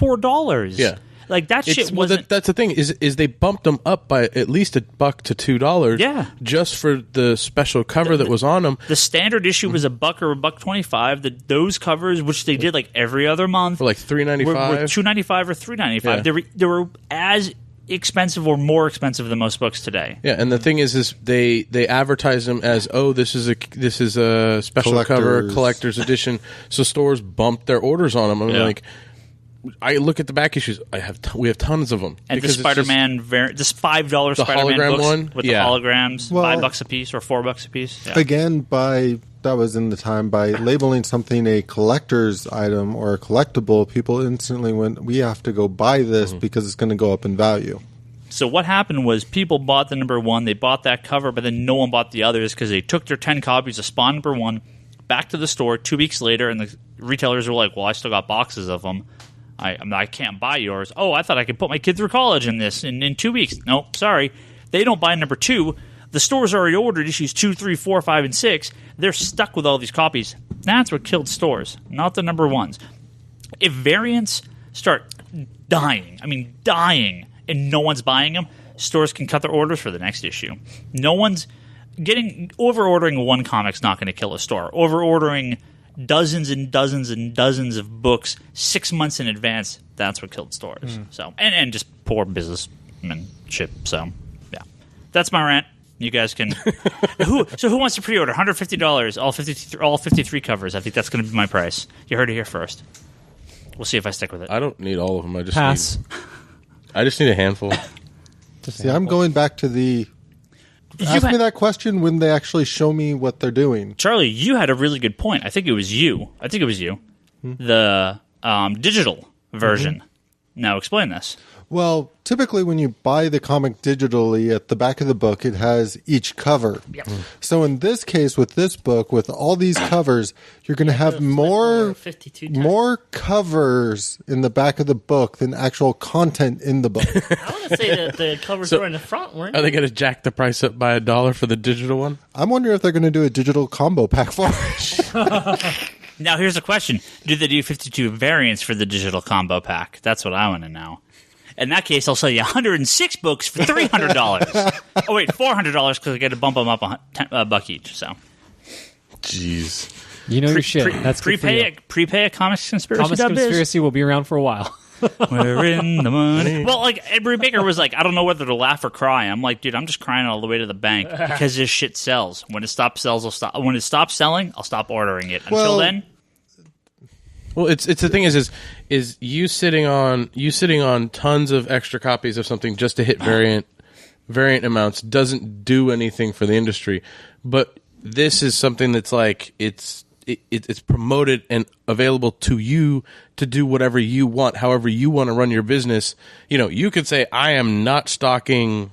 or $4. Yeah. Like that shit wasn't. That's the thing is they bumped them up by at least $1 to $2. Yeah. Just for the special cover that was on them. The standard issue was $1 or $1.25. Those covers, which they did like every other month, for like $3.95, were $2.95 or $3.95. Yeah. They were as expensive or more expensive than most books today. Yeah, and the thing is they advertise them as, oh, this is a special cover, collector's edition. So stores bumped their orders on them. Like, I look at the back issues. We have tons of them. And the Spider-Man this $5 Spider-Man books one with the holograms, $5 a piece or $4 a piece. Yeah. Again, that was in the time, by labeling something a collector's item or a collectible, people instantly went, we have to go buy this because it's going to go up in value. So what happened was people bought the number 1, they bought that cover, but then no one bought the others because they took their 10 copies of Spawn number 1 back to the store 2 weeks later, and the retailers were like, well, I still got boxes of them. I can't buy yours. Oh, I thought I could put my kid through college in this in 2 weeks. Nope, sorry. They don't buy number 2. The store's already ordered issues 2, 3, 4, 5, and 6. They're stuck with all these copies. That's what killed stores, not the number 1s. If variants start dying, and no one's buying them, stores can cut their orders for the next issue. No one's over-ordering one comic's not going to kill a store. Over-ordering dozens and dozens and dozens of books 6 months in advance, that's what killed stores. So and just poor businessmanship. So yeah, that's my rant. You guys can. Who wants to pre-order? $150, all 53 covers. I think that's going to be my price. You heard it here first. We'll see if I stick with it. I don't need all of them. I just pass. I just need a handful. I'm going back to the. Ask me that question when they actually show me what they're doing. Charlie, you had a really good point. I think it was you. The digital version. Now explain this. Well, typically when you buy the comic digitally, at the back of the book, it has each cover. Yep. So in this case, with this book, with all these covers, you're going to have more covers in the back of the book than actual content in the book. I want to say that the covers were in the front, weren't they? Are they going to jack the price up by $1 for the digital one? I'm wondering if they're going to do a digital combo pack for it. Now, here's a question. Do they do 52 variants for the digital combo pack? That's what I want to know. In that case, I'll sell you 106 books for $300. Oh, wait, $400 because I got to bump them up $1 each. So, jeez, you know your shit. That's prepay a Comics Conspiracy. Comics Conspiracy will be around for a while. We're in the money. Well, like Ed Baker was like, I don't know whether to laugh or cry. I'm like, dude, I'm just crying all the way to the bank because this shit sells. When it stops When it stops selling, I'll stop ordering it. Until then. Well, it's the thing is you sitting on tons of extra copies of something just to hit variant amounts doesn't do anything for the industry. But this is something that's like it's promoted and available to you to do whatever you want, however you want to run your business. You could say I am not stocking,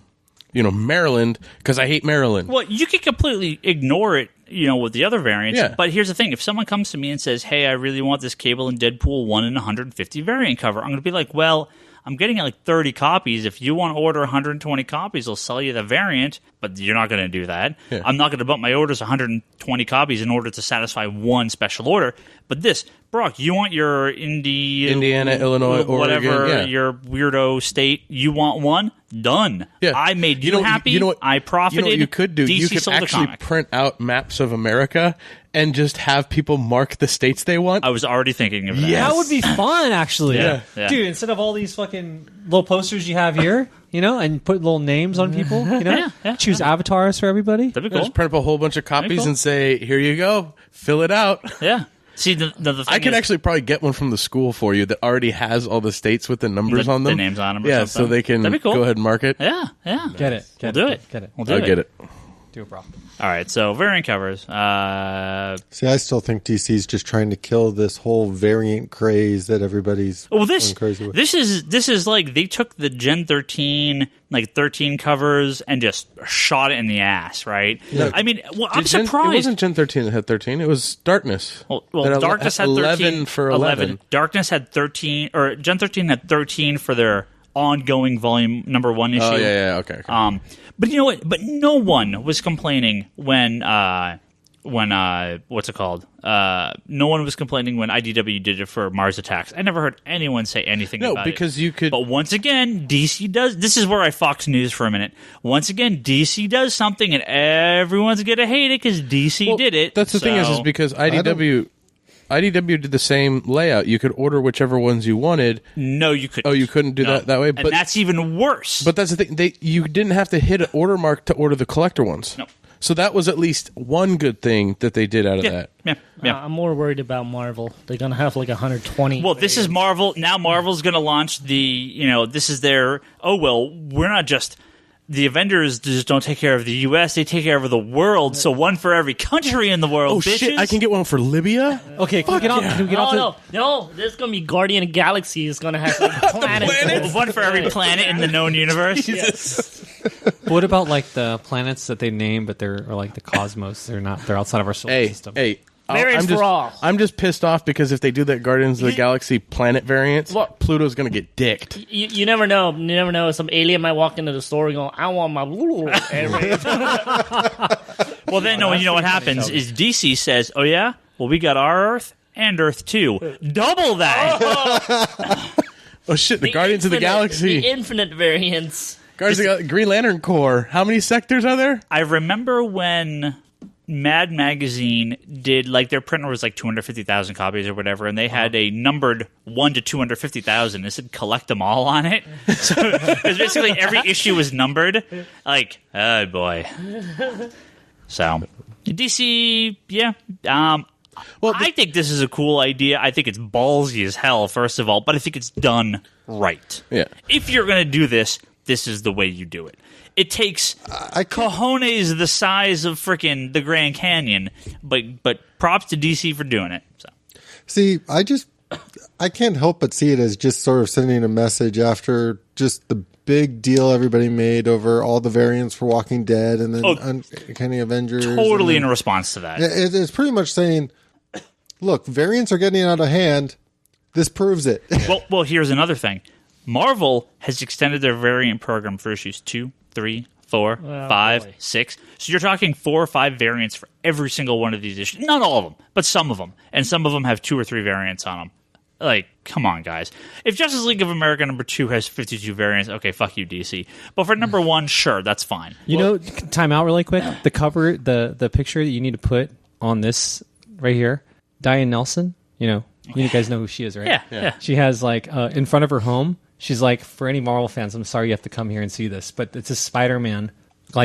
Maryland because I hate Maryland. Well, you could completely ignore it. With the other variants. Yeah. But here's the thing. If someone comes to me and says, hey, I really want this Cable and Deadpool 1 in 150 variant cover, I'm going to be like, well, I'm getting like 30 copies. If you want to order 120 copies, they'll sell you the variant, but you're not going to do that. Yeah. I'm not going to bump my orders 120 copies in order to satisfy one special order. But this, Brock, you want your Indiana, Illinois, whatever, Oregon, yeah. your weirdo state, you want one? Done. Yeah. I made you happy. You know what, I profited. You know what you could do? DC You could sold the actually comic. print out maps of America and just have people mark the states they want. I was already thinking of that. Yes. That would be fun, actually. Yeah. Dude, instead of all these fucking little posters you have here, and put little names on people, choose avatars for everybody. That'd be Just cool. print up a whole bunch of copies cool. and say, here you go, fill it out. Yeah. See, the thing I could is, actually probably get one from the school for you that already has all the states with the numbers on them. The names on them or Yeah, something. so they can That'd be cool. go ahead and mark it. Yeah, yeah. Get it. We'll do it. Get it. We'll do I'll it. get it. Do it, bro. All right, so variant covers. See, I still think DC's just trying to kill this whole variant craze that everybody's Well, going crazy with. this is like they took the Gen 13 13 covers and just shot it in the ass, right? Yeah. I mean, well, I'm It surprised. wasn't Gen 13 that had 13. It was Darkness. Well, That Darkness had 13 11 for 11. Darkness had 13, or Gen 13 had 13 for their ongoing volume number 1 issue. Oh, yeah, okay. But you know what? But no one was complaining when what's it called? No one was complaining when IDW did it for Mars Attacks. I never heard anyone say anything No, about it. because you could... But once again, DC does. This is where I Fox News for a minute. Once again, DC does something, and everyone's gonna hate it because DC did it. That's the thing is because IDW did the same layout. You could order whichever ones you wanted. no, you couldn't. Oh, you couldn't do that way? and But that's even worse. But that's the thing. You didn't have to hit an order mark to order the collector ones. No. So that was at least one good thing that they did out of yeah, that. yeah. I'm more worried about Marvel. They're gonna have like 120. Well, this is Marvel. Now Marvel's going to launch this is their, we're not just, the Avengers just don't take care of the U.S., they take care of the world, so one for every country in the world, Oh, bitches. shit. I can get one for Libya? Okay, can we get off No, there's gonna be Guardian of the Galaxy is gonna have like planets. One for every planet in the known universe. What about like the planets that they name, but they're or like the cosmos? They're not. They're outside of our solar system. Variants for all. I'm just pissed off because if they do that Guardians of the Galaxy planet variants, Look. Pluto's going to get dicked. You never know. You never know. Some alien might walk into the store and go, "I want my." Well, then, you know what happens is DC says, oh, yeah? Well, we got our Earth and Earth 2. Double that. Oh, shit. The Guardians of the Galaxy. The infinite variants. Guardians of the Green Lantern Corps. How many sectors are there? I remember when Mad Magazine did, their printer was 250,000 copies or whatever, and they had a numbered 1 to 250,000. It said collect them all on it. So it was basically every issue was numbered. Oh boy. So, DC, yeah. I think this is a cool idea. I think it's ballsy as hell, first of all, but I think it's done right. Yeah. If you're going to do this, this is the way you do it. It takes cojones the size of frickin' the Grand Canyon, but props to DC for doing it. So. See, I can't help but see it as just sort of sending a message after just the big deal everybody made over all the variants for Walking Dead and then Uncanny Avengers. Totally in response to that. It's pretty much saying, look, variants are getting out of hand. This proves it. Well, here's another thing. Marvel has extended their variant program for issues 2, 3, 4, 5, 6. So you're talking 4 or 5 variants for every single one of these issues. Not all of them, but some of them. And some of them have 2 or 3 variants on them. Come on, guys. If Justice League of America number 2 has 52 variants, okay, fuck you, DC. But for number 1, sure, that's fine. Time out really quick. The cover, the picture that you need to put on this right here, Diane Nelson, you guys know who she is, right? Yeah. She has in front of her home, she's like, for any Marvel fans, I'm sorry you have to come here and see this, but it's a Spider-Man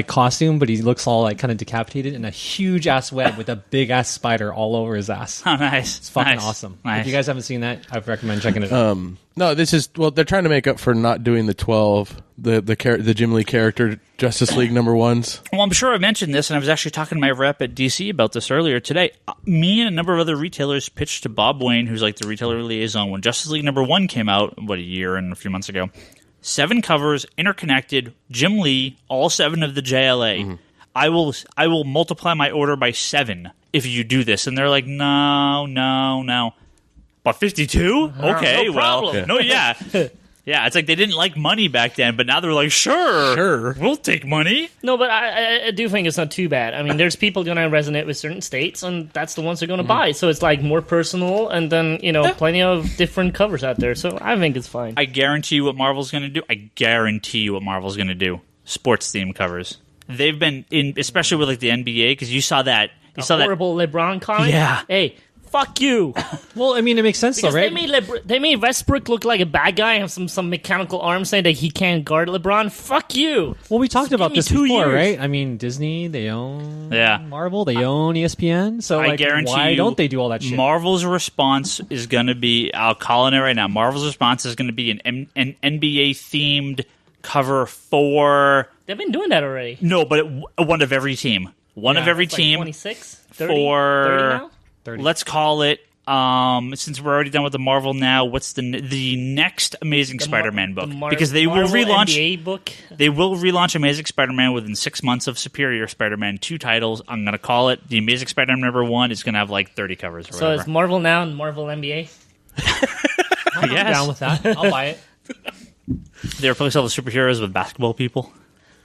costume, but he looks all kind of decapitated in a huge ass web with a big ass spider all over his ass. Oh, nice. It's fucking awesome. Nice. If you guys haven't seen that, I recommend checking it out. No, this is they're trying to make up for not doing the 12, the Jim Lee character Justice League number 1s. Well, I'm sure I mentioned this, and I was actually talking to my rep at DC about this earlier today. Me and a number of other retailers pitched to Bob Wayne, who's the retailer liaison, when Justice League number 1 came out, a year and a few months ago. 7 covers, interconnected, Jim Lee, all 7 of the JLA. Mm-hmm. I will multiply my order by 7 if you do this. And they're like, no. But 52? Okay, no problem. No, yeah. Yeah, it's like they didn't like money back then, but now they're like, sure, we'll take money. No, but I do think it's not too bad. I mean, there's people going to resonate with certain states, and that's the ones they're going to buy. So it's like more personal, and then, plenty of different covers out there. So I think it's fine. I guarantee you what Marvel's going to do. Sports themed covers. They've been in, especially with like the NBA, because you saw that. Horrible LeBron comic? Yeah. Hey, fuck you. Well, I mean, it makes sense, Because though, right? they made Westbrook look like a bad guy and have some mechanical arm saying that he can't guard LeBron. Fuck you. Well, we talked about this 2 before, years. right? I mean, Disney, they own Marvel, they own ESPN. So I guarantee why you, don't they do all that shit? Marvel's response is going to be, I'll call it right now, Marvel's response is going to be an NBA-themed cover for... They've been doing that already. No, but one of every team. One of every It's like team. 26? 30? For 30 now? 30. Let's call it, since we're already done with the Marvel now, what's the next Amazing Spider-Man book? Because they will Marvel relaunch NBA book. They will relaunch Amazing Spider-Man within 6 months of Superior Spider-Man, 2 titles. I'm going to call it the Amazing Spider-Man #1 is going to have like 30 covers or So whatever. it's Marvel now and Marvel NBA. I'm down with that. I'll buy it. They replace all the superheroes with basketball people.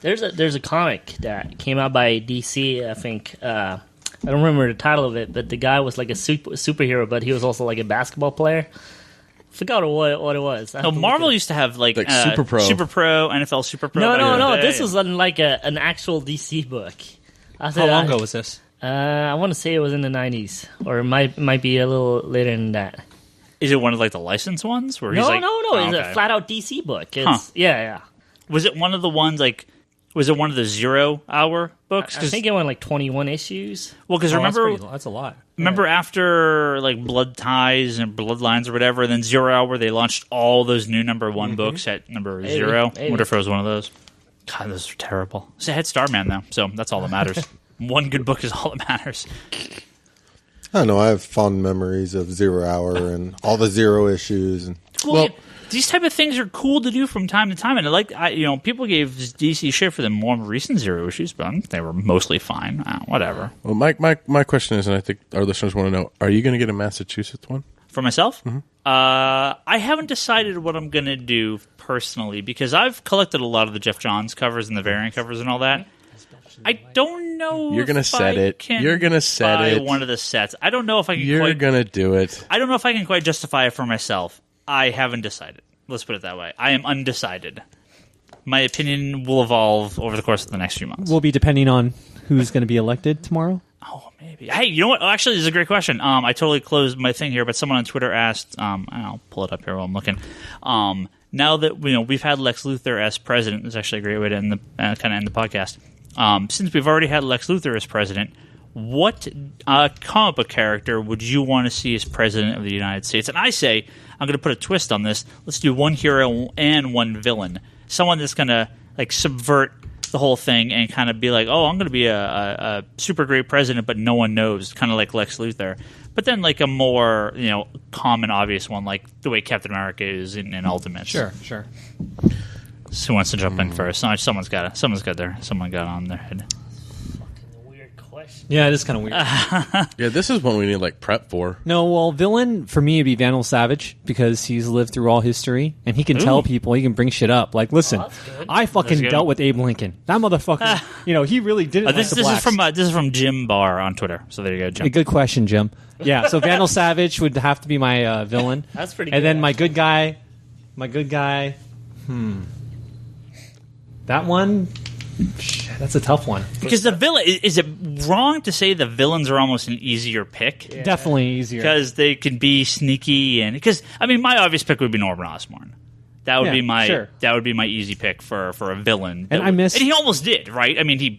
There's a comic that came out by DC, I think. I don't remember the title of it, but the guy was like a superhero, but he was also like a basketball player. Forgot what it was. No, Marvel used to have like Super Pro. NFL Super Pro. back in the No. day. This was like an actual DC book. How long ago was this? I want to say it was in the 90s, or it might be a little later than that. Is it one of like the licensed ones? Where he's No. like, It's okay. a flat out DC book. It's, Yeah. Was it one of the ones like? Was it one of the 0 hour books? I think it went like 21 issues. Well, because Oh, remember, that's a lot. remember after like Blood Ties and Bloodlines or whatever, and then 0 Hour, they launched all those new #1 books at number 0. I wonder if it was one of those. God, those are terrible. It's a Head Starman though, so that's all that matters. One good book is all that matters. I don't know. I have fond memories of 0 Hour and all the 0 issues. And Well, these type of things are cool to do from time to time, and people gave DC shit for the more recent 0 issues, but they were mostly fine. Whatever. Well, my question is, and I think our listeners want to know: are you going to get a Massachusetts one? For myself, I haven't decided what I'm going to do personally because I've collected a lot of the Jeff Johns covers and the variant covers and all that. I don't know. You're gonna if set I it. can You're gonna set buy it. one of the sets. I don't know if I can. You're gonna do it. I don't know if I can quite justify it for myself. I haven't decided. Let's put it that way. I am undecided. My opinion will evolve over the course of the next few months. Will be depending on who's going to be elected tomorrow. Oh, maybe. Hey, you know what? Actually, this is a great question. I totally closed my thing here, but someone on Twitter asked, and I'll pull it up here while I'm looking. Now that we've had Lex Luthor as president, it's actually a great way to end the podcast. Since we've already had Lex Luthor as president, what comic book character would you want to see as president of the United States? And I say, I'm going to put a twist on this. Let's do one hero and one villain. Someone that's going to like subvert the whole thing and kind of be like, oh, I'm going to be a super great president, but no one knows, kind of like Lex Luthor. But then like a more common, obvious one, like the way Captain America is in Ultimates. Sure. So who wants to jump in first? Someone got on their head. Weird question. Yeah, it is kind of weird. Yeah, this is one we need like prep for. No, well, villain for me would be Vandal Savage because he's lived through all history and he can tell people, he can bring shit up. Like, listen, I fucking That's good. dealt with Abe Lincoln. That motherfucker, he really didn't. This is from Jim Barr on Twitter. So there you go, Jim. A good question, Jim. Yeah, so Vandal Savage would have to be my villain. That's pretty And good, then my actually. good guy. That one. Shit, that's a tough one. Because the villain is it wrong to say the villains are almost an easier pick? Yeah. Definitely easier. Because they can be sneaky and my obvious pick would be Norman Osborn. That would Yeah, be my sure. easy pick for a villain. And and he almost did, right? I mean, he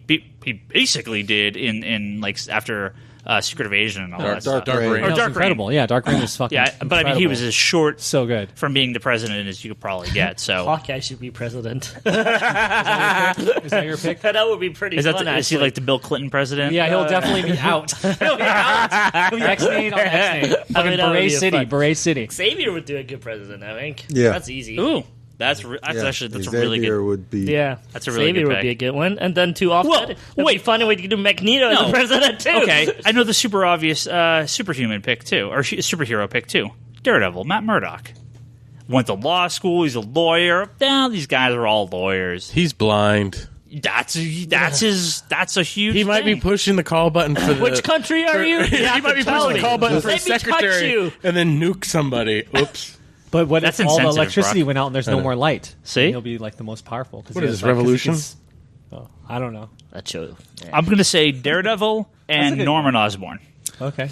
basically did in like after Secret Invasion and all that stuff. Dark Reign. Or That was Dark Reign. incredible. Yeah, Dark Reign was fucking. Yeah, but I mean, he incredible. was as short so good. from being the president as you could probably get. So Hawkeye should be president. Is that your pick? That would be pretty is fun, is he actually. like the Bill Clinton president? Yeah, he'll definitely be out. He'll be out. Next name on next name. Fucking that would Beret be City. fun. Beret City. Xavier would do a good president, I think. Yeah. That's easy. Ooh, that's Yeah, actually a really Xavier good. would be. Yeah, That's a really Xavier good would pick. be a good one, and then to offset it, it'd be funny way you could do Magneto as No. the president too. Okay, I know the super obvious superhuman pick too, or superhero pick too. Daredevil, Matt Murdock. went to law school. He's a lawyer. Now these guys are all lawyers. He's blind. That's a huge. He might be thing. pushing the call button for the. Which country are you? He might be pushing the call button for his Let me touch secretary you. and then nuke somebody. Oops. But what That's if all the insensitive, electricity Brock. went out and there's no more light? See? And he'll be like the most powerful. What is this, revolution? I don't know. That's true. Yeah. I'm going to say Daredevil and good Norman Osborn. Okay.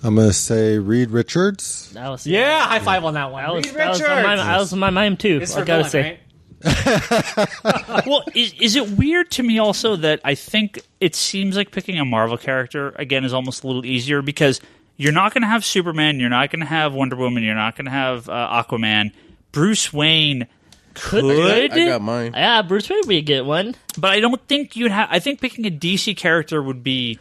I'm going to say Reed Richards. That was Yeah, high five on that one. That was, Reed that was on my mind too. It's I for gotta villain, say. right? Well, is it weird to me also that I think it seems like picking a Marvel character again is almost a little easier because you're not going to have Superman, you're not going to have Wonder Woman, you're not going to have Aquaman. Bruce Wayne could, I got mine. Yeah, Bruce Wayne would be a good one. but I don't think you'd have. I think picking a DC character would be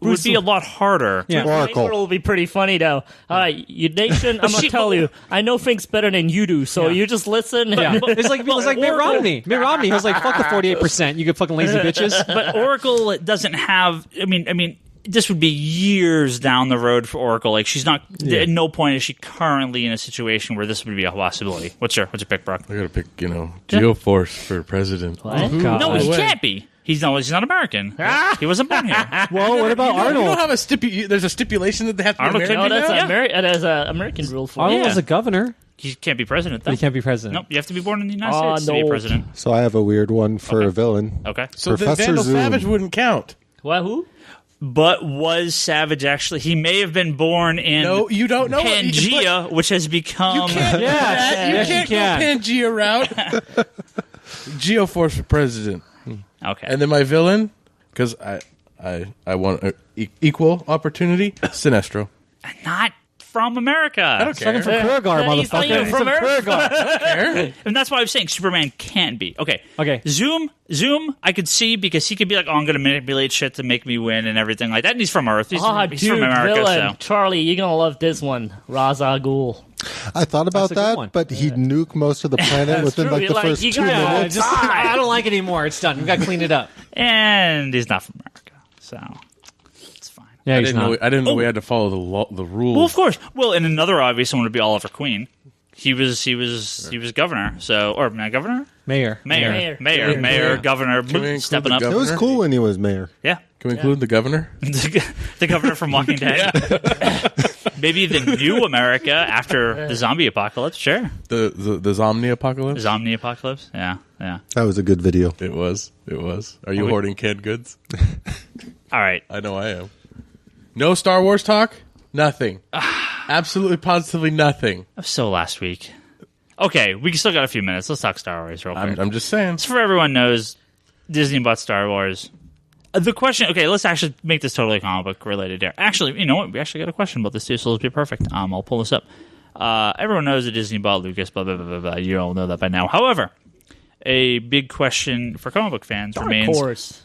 a lot harder. Yeah. Oracle. It will be pretty funny though. All right, you nation. I'm gonna tell you. I know things better than you do, so you just listen. Yeah. It's like Mitt Romney. Mitt Romney. He was like, "Fuck the 48%. You get fucking lazy bitches." But Oracle doesn't have. I mean, this would be years down the road for Oracle. Like she's not. At no point is she currently in a situation where this would be a possibility. What's your pick, Brock? I gotta pick, Geoforce for president. What? God. No, he way. can't be. He's not American. He wasn't born here. Well, what about You Arnold? don't have there's a stipulation that they have to be Arnold American. can't No, that's Yeah. that's an American rule for Arnold it. was a governor, He can't be president, though. but he can't be president. Nope, you have to be born in the United States to be no. president. So I have a weird one for a villain. Okay. So the Professor Vandal Zoom. Savage wouldn't count. What? Who? But was Savage actually? He may have been born in No, you don't know. Pangea, which has become. You can't. Yeah, You yes, can't you go can. Pangea route. Geoforce for president, Okay. and then my villain, because I want equal opportunity. Sinestro. Not from America. I don't Fucking care. from Kurgar, He's not motherfucker. even He's from Kurgar. And that's why I was saying Superman can't be. Okay. Okay. Zoom, I could see because he could be like, oh, I'm going to manipulate shit to make me win and everything like that. And he's from Earth. He's Dude, from America, villain. so. Charlie, you're gonna love this one. Ra's al Ghul. I thought about That's a good that, one. but he'd nuke most of the planet within true. like You're the like, first you 2 gotta- minutes. I don't like it anymore. It's done. We got to clean it up. And he's not from America, so it's fine. Yeah, I he's didn't know. not. I didn't know we had to follow the rules. Well, of course. Well, and another obvious one would be Oliver Queen. He was governor. So, or not governor, Mayor. mayor, governor, Can we include stepping the up. It was Governor? cool when he was mayor. Yeah, Can we include the governor? the governor from Walking Dead. Maybe the new America after the zombie apocalypse. Sure, The Zomni apocalypse. zombie apocalypse. Yeah. That was a good video. It was. Are you hoarding canned goods? All right. I know I am. No Star Wars talk. Nothing. Absolutely, positively nothing. So last week. Okay, we still got a few minutes. Let's talk Star Wars real quick. I'm just saying. So for everyone knows, Disney bought Star Wars. The question, okay, let's actually make this totally comic book related here. Actually, you know what? We actually got a question about this too, so let's be perfect. I'll pull this up. Everyone knows that Disney bought Lucas, blah, blah, blah, blah, blah. You all know that by now. However, a big question for comic book fans remains, Horse.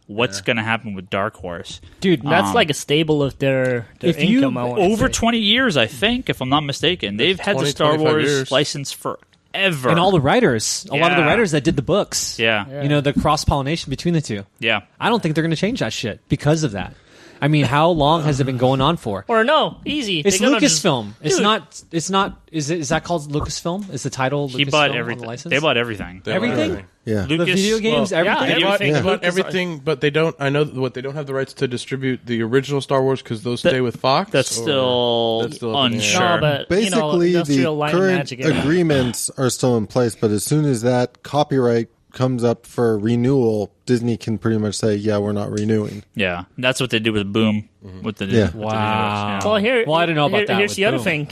what's going to happen with Dark Horse? Dude, that's like a staple of their if you- income. I wanna Over say. 20 years, I think, if I'm not mistaken. They've had the 20, Star 25 Wars years. license forever. And all the writers, a lot of the Yeah. writers that did the books. Yeah. You know, the cross pollination between the two. Yeah. I don't think they're going to change that shit because of that. I mean, how long has it been going on for? Or no, easy. It's They're gonna just- Lucasfilm. It's Dude. not. It's not. Is that called Lucasfilm? Is the title? He Lucasfilm bought on the everything. license? They bought everything. They bought Everything? Yeah. The Lucas, video games, well, everything. They bought, everything. they bought Lucas- everything, but they don't. I know what they don't have the rights to distribute the original Star Wars because those stay with Fox. That's or- still that's still up in the air. unsure. No, but Basically, industrial the light and current magic. agreements are still in place, but as soon as that copyright comes up for renewal, Disney can pretty much say, yeah, we're not renewing. Yeah, that's what they do with Boom. With the Yeah. with the Wow. videos, yeah. Well, here. Well, I didn't know about that Here's with the other Boom. thing.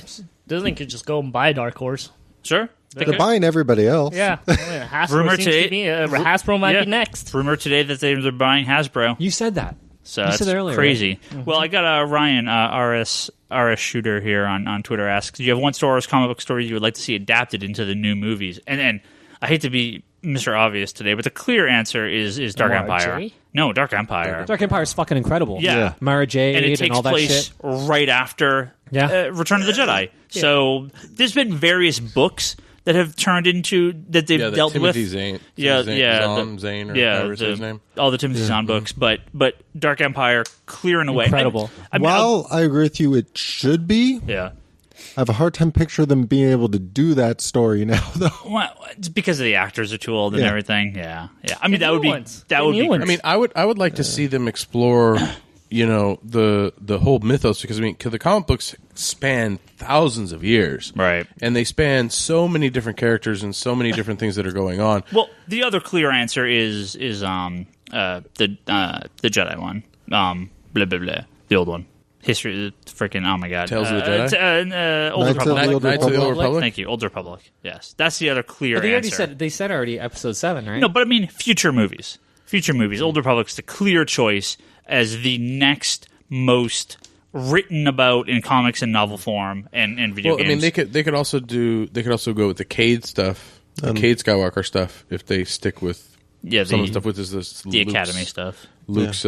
Disney could just go and buy Dark Horse. Sure. They They're could. buying everybody else. Yeah. Hasbro Rumor seems today- to be, Hasbro might Yeah. be next. Rumor today that they're buying Hasbro. You said that. So You that's said that earlier, crazy. Mm-hmm. Well, I got a Ryan RS Shooter here on Twitter asks, do you have one Star Wars comic book story you would like to see adapted into the new movies? And I hate to be Mr. Obvious today, but the clear answer is Dark Omar Empire. J? No, Dark Empire. Dark Empire is fucking incredible. Yeah. Mara Jade And it and takes all that place shit. right after Yeah. Return of the Jedi. So there's been various books that have turned into that they've Yeah, the dealt Timothy with. Zahn. Yeah, Zahn, yeah, Zahn, Zahn, or however it's his name. all the Timothy Zahn books, but Dark Empire clear and away. Incredible. I mean, While I agree with you, it should be. yeah, I have a hard time picturing them being able to do that story now, though. Well, it's because the actors are too old and Yeah. everything. Yeah. I mean, that would be ones. that Get would new be. ones. I mean, I would like to see them explore, the whole mythos, because the comic books span thousands of years, Right. And they span so many different characters and so many different things that are going on. Well, the other clear answer is the Jedi one. Blah blah blah. The old one. History. Freaking. Oh my god. Tales of the Jedi? Old Knights of the Republic. Old Knights of the Old Republic. Republic? Thank you. Old Republic. Yes, that's the other clear But they already answer. said already episode 7, right? No, but I mean future movies. Future movies. Old Republic's the clear choice as the next most written about in comics and novel form and video Well, games. I mean, they could also go with the Cade stuff, the Cade Skywalker stuff, if they stick with some of the stuff with this the Academy stuff. Luke's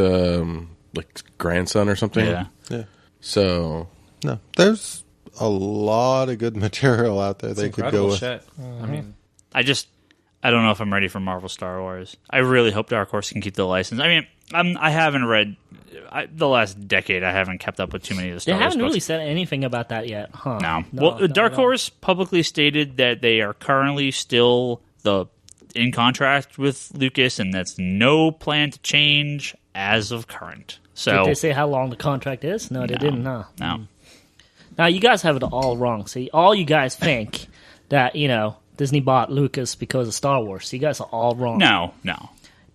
like grandson or something. Yeah. Yeah. So No, there's a lot of good material out there they could go incredible with. shit. I mean, I don't know if I'm ready for Marvel Star Wars. I really hope Dark Horse can keep the license. I mean, I haven't read the last decade. I haven't kept up with too many of the They Star Wars haven't books. really said anything about that yet, huh? No. Well, Dark no. Horse publicly stated that they are currently still in contract with Lucas, and that's no plan to change as of current. So Did they say how long the contract is? No, they didn't. No. no. Now you guys have it all wrong. See, all you guys think that Disney bought Lucas because of Star Wars. You guys are all wrong. No.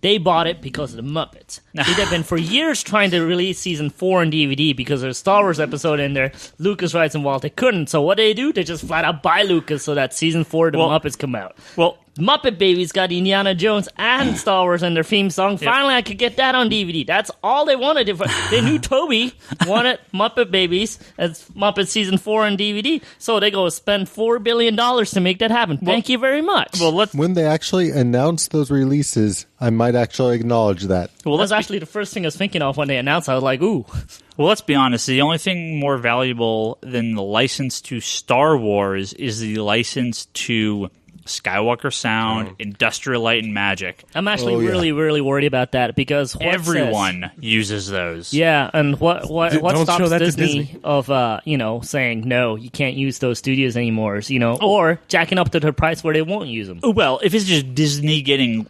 They bought it because of the Muppets. They've been for years trying to release season 4 on DVD because there's a Star Wars episode in there. Lucas writes involved. They couldn't. So what do? They just flat out buy Lucas so that season 4 of the Muppets come out. Well, Muppet Babies got Indiana Jones and Star Wars in their theme song. Finally, I could get that on DVD. That's all they wanted. They knew Toby wanted Muppet Babies as Muppet Season 4 on DVD, so they go spend $4 billion to make that happen. Thank you very much. well, let's When they actually announce those releases, I might actually acknowledge that. that's actually the first thing I was thinking of when they announced. I was like, ooh. Well, let's be honest. The only thing more valuable than the license to Star Wars is the license to Skywalker Sound, Industrial Light and Magic. I'm actually really, really worried about that because Everyone uses those. Yeah, and what Don't stops show that to Disney, Disney. of saying no, you can't use those studios anymore, or jacking up to the price where they won't use them. Well, if it's just Disney getting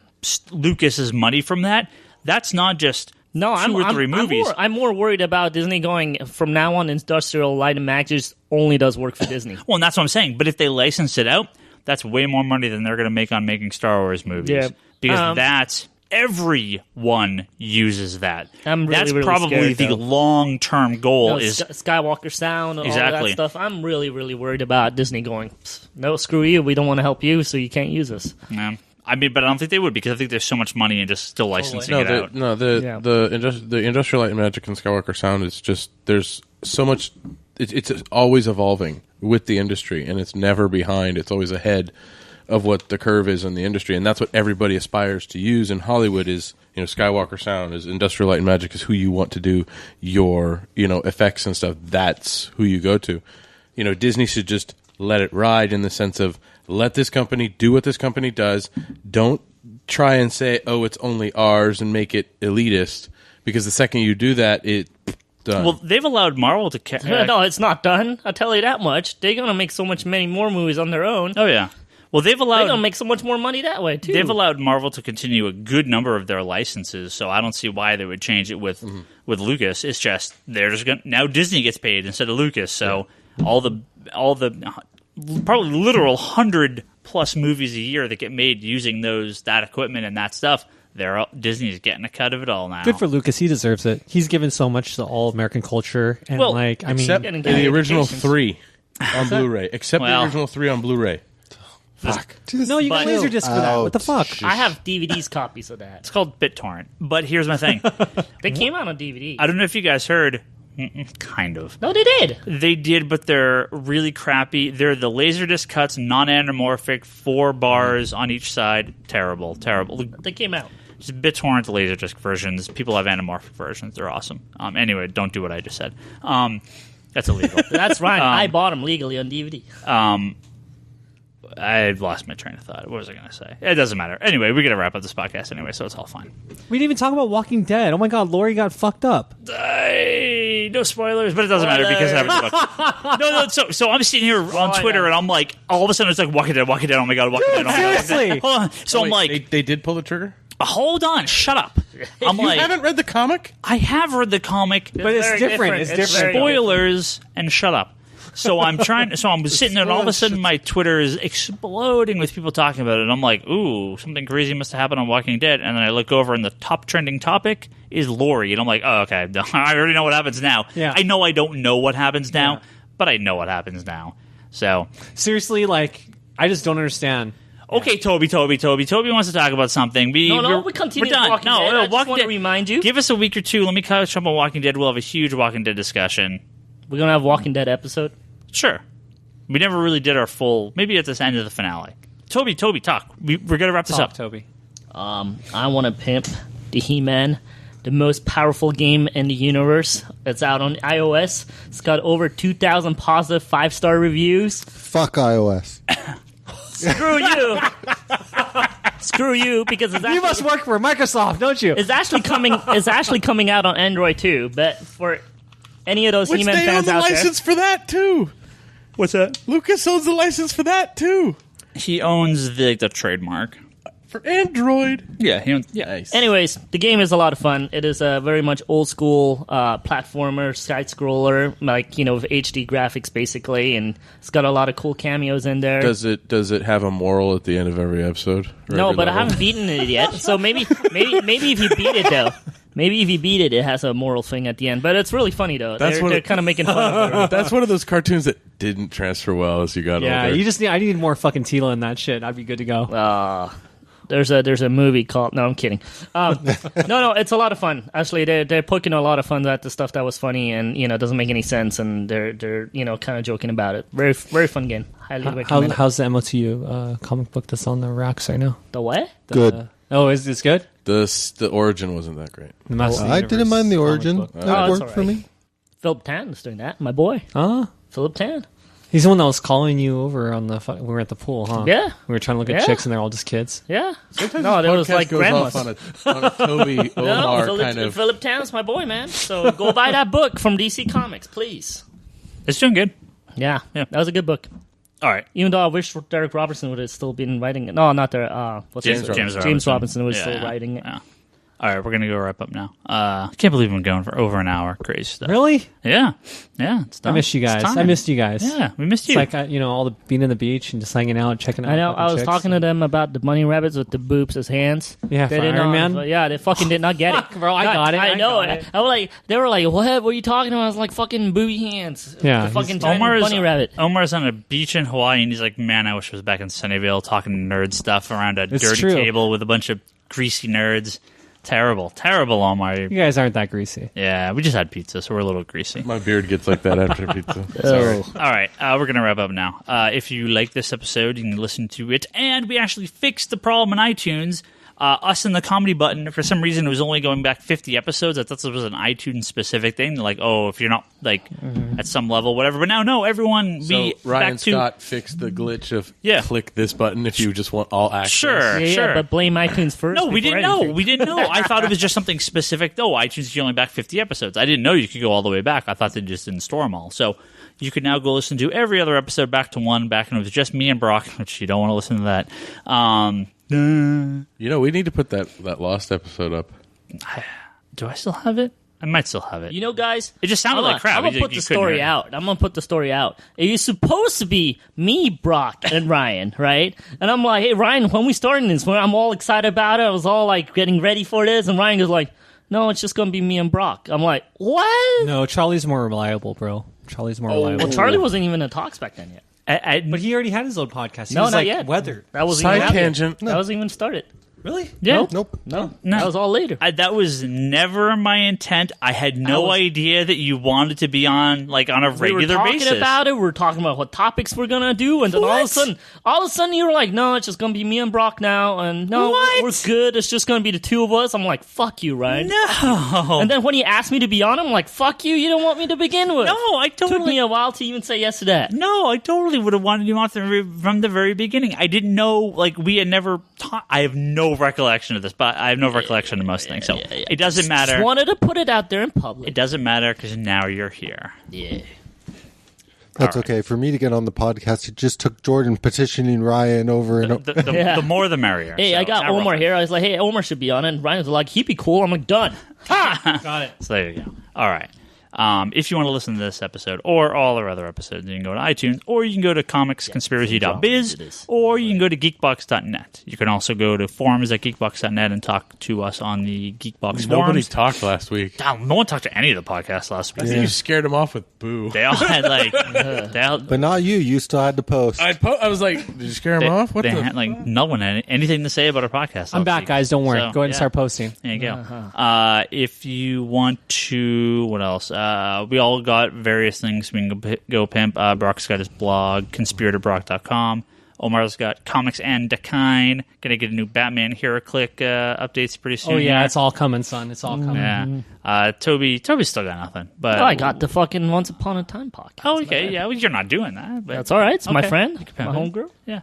Lucas's money from that, that's not just No, two or three movies. I'm more worried about Disney going from now on. Industrial Light and Magic only does work for Disney. Well, and that's what I'm saying. But if they license it out, that's way more money than they're going to make on making Star Wars movies. Yeah. Because everyone uses that. I'm really, that's really probably scared, the though. long-term goal is Skywalker Sound and all Exactly. that stuff. I'm really, really worried about Disney going, no, screw you. We don't want to help you, so you can't use us. Yeah. I mean, but I don't think they would because I think there's so much money in just still licensing it out. The Industrial Light and Magic and Skywalker Sound is just there's so much. It's always evolving with the industry, and it's never behind. It's always ahead of what the curve is in the industry, and that's what everybody aspires to use in Hollywood. Is Skywalker Sound, is Industrial Light and Magic is who you want to do your effects and stuff. That's who you go to. Disney should just let it ride in the sense of let this company do what this company does. Don't try and say, oh, it's only ours and make it elitist, because the second you do that, it done. Well, they've allowed Marvel to... No, it's not done. I'll tell you that much. They're going to make so many more movies on their own. Oh, yeah. Well, they've They're allowed... going to make so much more money that way, too. They've allowed Marvel to continue a good number of their licenses, so I don't see why they would change it with Lucas. It's just they're just going now Disney gets paid instead of Lucas, so all the probably literal 100+ movies a year that get made using that equipment and that stuff, Disney's getting a cut of it all now. good for Lucas. He deserves it. He's given so much to all American culture, and Well, except getting the original educations. 3 on Blu-ray. Except Well- the original 3 on Blu-ray. Fuck. no, you got But- Laserdisc for that. What the fuck? I have DVD's copies of that. It's called BitTorrent. But here's my thing. They came out on DVD. I don't know if you guys heard. Kind of. No, they did. They did, but they're really crappy. They're the Laserdisc cuts, non-anamorphic, 4 bars on each side. Terrible. They came out. Just BitTorrent Laserdisc versions. People have anamorphic versions. They're awesome. Anyway, don't do what I just said. That's illegal. That's right. I bought them legally on DVD. I lost my train of thought. What was I going to say? It doesn't matter. Anyway, we're going to wrap up this podcast anyway, so it's all fine. We didn't even talk about Walking Dead. Oh my god, Lori got fucked up. No spoilers, but it doesn't matter because I haven't No. So I'm sitting here on Twitter and I'm like, all of a sudden it's like Walking Dead. Oh my god, Walking Dead. Oh my god. Seriously. Hold on. So I'm like, they did pull the trigger. hold on, shut up. I'm You like, haven't read the comic? I have read the comic, But it's very different. different. It's It's different. very spoilers and shut up. So I'm sitting there and all of a sudden my Twitter is exploding with people talking about it. And I'm like, ooh, something crazy must have happened on Walking Dead. And then I look over and the top trending topic is Lori. And I'm like, oh, okay, I already know what happens now. Yeah. I know I don't know what happens now, Yeah. but I know what happens now. So, Seriously, like, I just don't understand. okay, Toby wants to talk about something. We continue We're done. Walking Dead. I just want to remind you. Give us a week or two. Let me catch up on Walking Dead. We'll have a huge Walking Dead discussion. We're going to have Walking Dead episode. Sure. We never really did our full. Maybe at this end of the finale. Toby, talk. We're gonna wrap this up. Toby. I want to pimp the He-Man, the most powerful game in the universe. It's out on iOS. It's got over 2,000 positive 5-star reviews. Fuck iOS. Screw you. Screw you, because it's You actually, must work for Microsoft, don't you? it's actually coming. It's actually coming out on Android too. But for any of those Which He-Man they own fans the out license for that too. What's that? Lucas owns the license for that too. He owns the trademark. For Android. Yeah, he owns. Yeah. Nice. there, anyways, the game is a lot of fun. It is a very much old school platformer, side scroller, like with HD graphics basically, and it's got a lot of cool cameos in there. Does it have a moral at the end of every episode? Or No, every but I level? haven't beaten it yet. So maybe if you beat it though, it has a moral thing at the end. But it's really funny though. They're kind of making fun of it. That's one of those cartoons that didn't transfer well as you got Yeah, older. you just need. I need more fucking Tila in that shit. I'd be good to go. There's a movie called. No, I'm kidding. No, it's a lot of fun. Actually, they're poking a lot of fun at the stuff that was funny and doesn't make any sense, and they're kind of joking about it. Very very fun game. Highly recommend. How's the MOTU comic book that's on the racks right now? The what? Good. Oh, is this good? The origin wasn't that great. The Master I Universe didn't mind the comic origin. book. That that's worked all for right. me. Philip Tan is doing that. My boy, Philip Tan. He's the one that was calling you over on the. We were at the pool, huh? Yeah. We were trying to look at Yeah. chicks, and they're all just kids. Yeah. Sometimes No, this that was podcast like goes grandma's. off on a Toby Omar kind of. Philip Tan's my boy, man. So go buy that book from DC Comics, please. It's doing good. Yeah, that was a good book. All right. Even though I wish Derek Robertson would have still been writing it. No, not Derek. What's his name? James Robinson was still writing it. Yeah. All right, we're gonna go wrap up now. I can't believe I'm going for over an hour. Crazy stuff. Really? Yeah. It's done. I missed you It's guys. time. I missed you guys. Yeah, we missed you. It's like all the being on the beach and just hanging out, checking out. I know. fucking I was chicks. talking to them about the bunny rabbits with the boobs as hands. Yeah, they for didn't Iron know. Man? Yeah, they fucking did not get it, Bro, I got it. I know. I got it. I was like, they were like, "What were you talking about?" I was like, "Fucking booby hands." Yeah, the fucking he's- giant bunny rabbit. Omar's on a beach in Hawaii, and he's like, "Man, I wish I was back in Sunnyvale talking nerd stuff around a It's dirty true. table with a bunch of greasy nerds." Terrible, Omar. You guys aren't that greasy. Yeah, we just had pizza, so we're a little greasy. My beard gets like that after pizza. Oh. All right, we're going to wrap up now. If you like this episode, you can listen to it. And we actually fixed the problem in iTunes. Us and the comedy button, for some reason, it was only going back 50 episodes. I thought this was an iTunes-specific thing. Like, if you're not, at some level, whatever. But now, no, everyone, So Ryan back to... Scott fixed the glitch of Yeah. click this button if you just want all access. Sure, Yeah, sure. but blame iTunes first. No, we before didn't know. anything. We didn't know. I thought it was just something specific. No, iTunes is only back 50 episodes. I didn't know you could go all the way back. I thought they just didn't store them all. So you can now go listen to every other episode back to one, back when it was just me and Brock, which you don't want to listen to that. We need to put that lost episode up. Do I still have it? I might still have it. You know, guys, It just sounded hold like on. crap. I'm gonna You put the couldn't story hear it. out. I'm gonna put the story out. It was supposed to be me, Brock, and Ryan, right? And I'm like, "Hey, Ryan, when we starting this, when I'm all excited about it, I was all like getting ready for this." And Ryan goes like, "No, it's just gonna be me and Brock." I'm like, "What?" No, Charlie's more reliable, bro. Charlie's more reliable. Well, Charlie wasn't even in talks back then yet. But he already had his own podcast. He No, was not like yet. weather. That was Side even tangent. That wasn't even started. Really? Yeah. Nope. No, No. that was all later. That was never my intent. I had no idea that you wanted to be on a We were regular talking basis. about it. We were talking about what topics we're gonna do, and then all of a sudden, you were like, "No, it's just gonna be me and Brock now." And no, What? we're good. It's just gonna be the two of us. I'm like, "Fuck you, Ryan." No. And then when he asked me to be on, I'm like, "Fuck you. You don't want me to begin with." No, I Took totally. me a while to even say yes to that. No, I totally would have wanted you on from the very beginning. I didn't know, we had never taught. I have no recollection of this, but I have no recollection of most things. So it doesn't matter. Just wanted to put it out there in public. It doesn't matter because now you're here. Yeah. That's okay. For me to get on the podcast, it just took Jordan petitioning Ryan over and over. The more the merrier. Hey, So I got now we're Omar on. here. I was like, "Hey, Omar should be on it." And Ryan was like, "He'd be cool." I'm like, "Done." Got it. So there you go. All right. If you want to listen to this episode or all our other episodes, you can go to iTunes, or you can go to comicsconspiracy.biz, it is. or you can go to geekbox.net. You can also go to forums at geekbox.net and talk to us on the Geekbox Nobody forums. talked last week. No one talked to any of the podcasts last week. I think you scared him off with boo. They all had they all, But not you. You still had to post. I was like, did you scare him off? What they the? had no one had anything to say about our podcast. I'm last back, week. guys. Don't worry. So, Go ahead and yeah. start posting. There you go. If you want to, what else? We all got various things we can go pimp. Brock's got his blog, conspiratorbrock.com. Omar's got Comics and Decline. Gonna get a new Batman HeroClick updates pretty soon. Oh yeah, here. it's all coming, son. It's all coming. Yeah. Toby's still got nothing. But I got the fucking Once Upon a Time podcast. Oh, okay. Yeah, well, you're not doing that. But That's all right. It's my Okay. friend, pimp my it. homegirl. Yeah.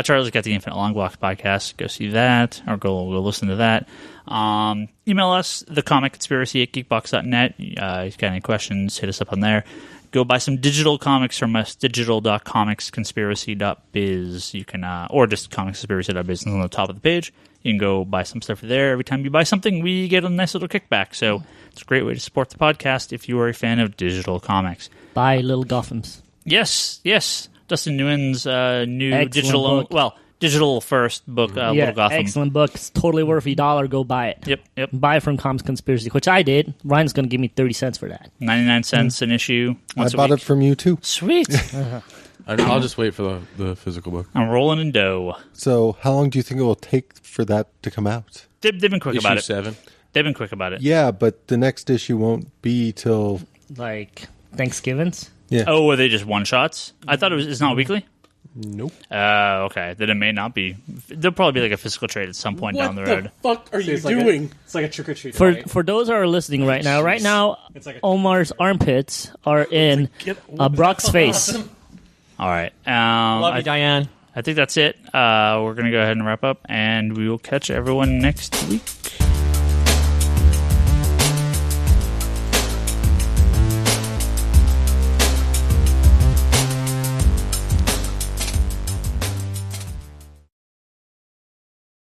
Charlie's got the Infinite Long Blocks podcast. Go see that, or go listen to that. Email us, thecomic conspiracy at geekbox.net. If you've got any questions, hit us up on there. Go buy some digital comics from us, digital.comicsconspiracy.biz. You can, or just comicsconspiracy.biz on the top of the page. You can go buy some stuff there. Every time you buy something, we get a nice little kickback. So it's a great way to support the podcast if you are a fan of digital comics. Buy Little Gothams. Yes. Dustin Nguyen's new Excellent digital first book, Little Gotham. Excellent book. It's totally worth $1. Go buy it. Yep. Buy it from Comics Conspiracy, which I did. Ryan's going to give me 30 cents for that. 99 cents an issue. I Once a bought week. it from you too. Sweet. I'll just wait for the physical book. I'm rolling in dough. So how long do you think it will take for that to come out? They've been quick about Issue it. 7. They've been quick about it. Yeah, but the next issue won't be till Like Thanksgiving's. yeah. Oh, were they just one shots? I thought it's not weekly. Nope. Okay. Then it may not be. There'll probably be like a physical trade at some point down the road. fuck are It's like it's like a trick or treat. For those who are listening right now, It's like a- Omar's armpits are in Brock's face. All right. Love you, Diane. I think that's it. We're going to go ahead and wrap up, and we will catch everyone next week.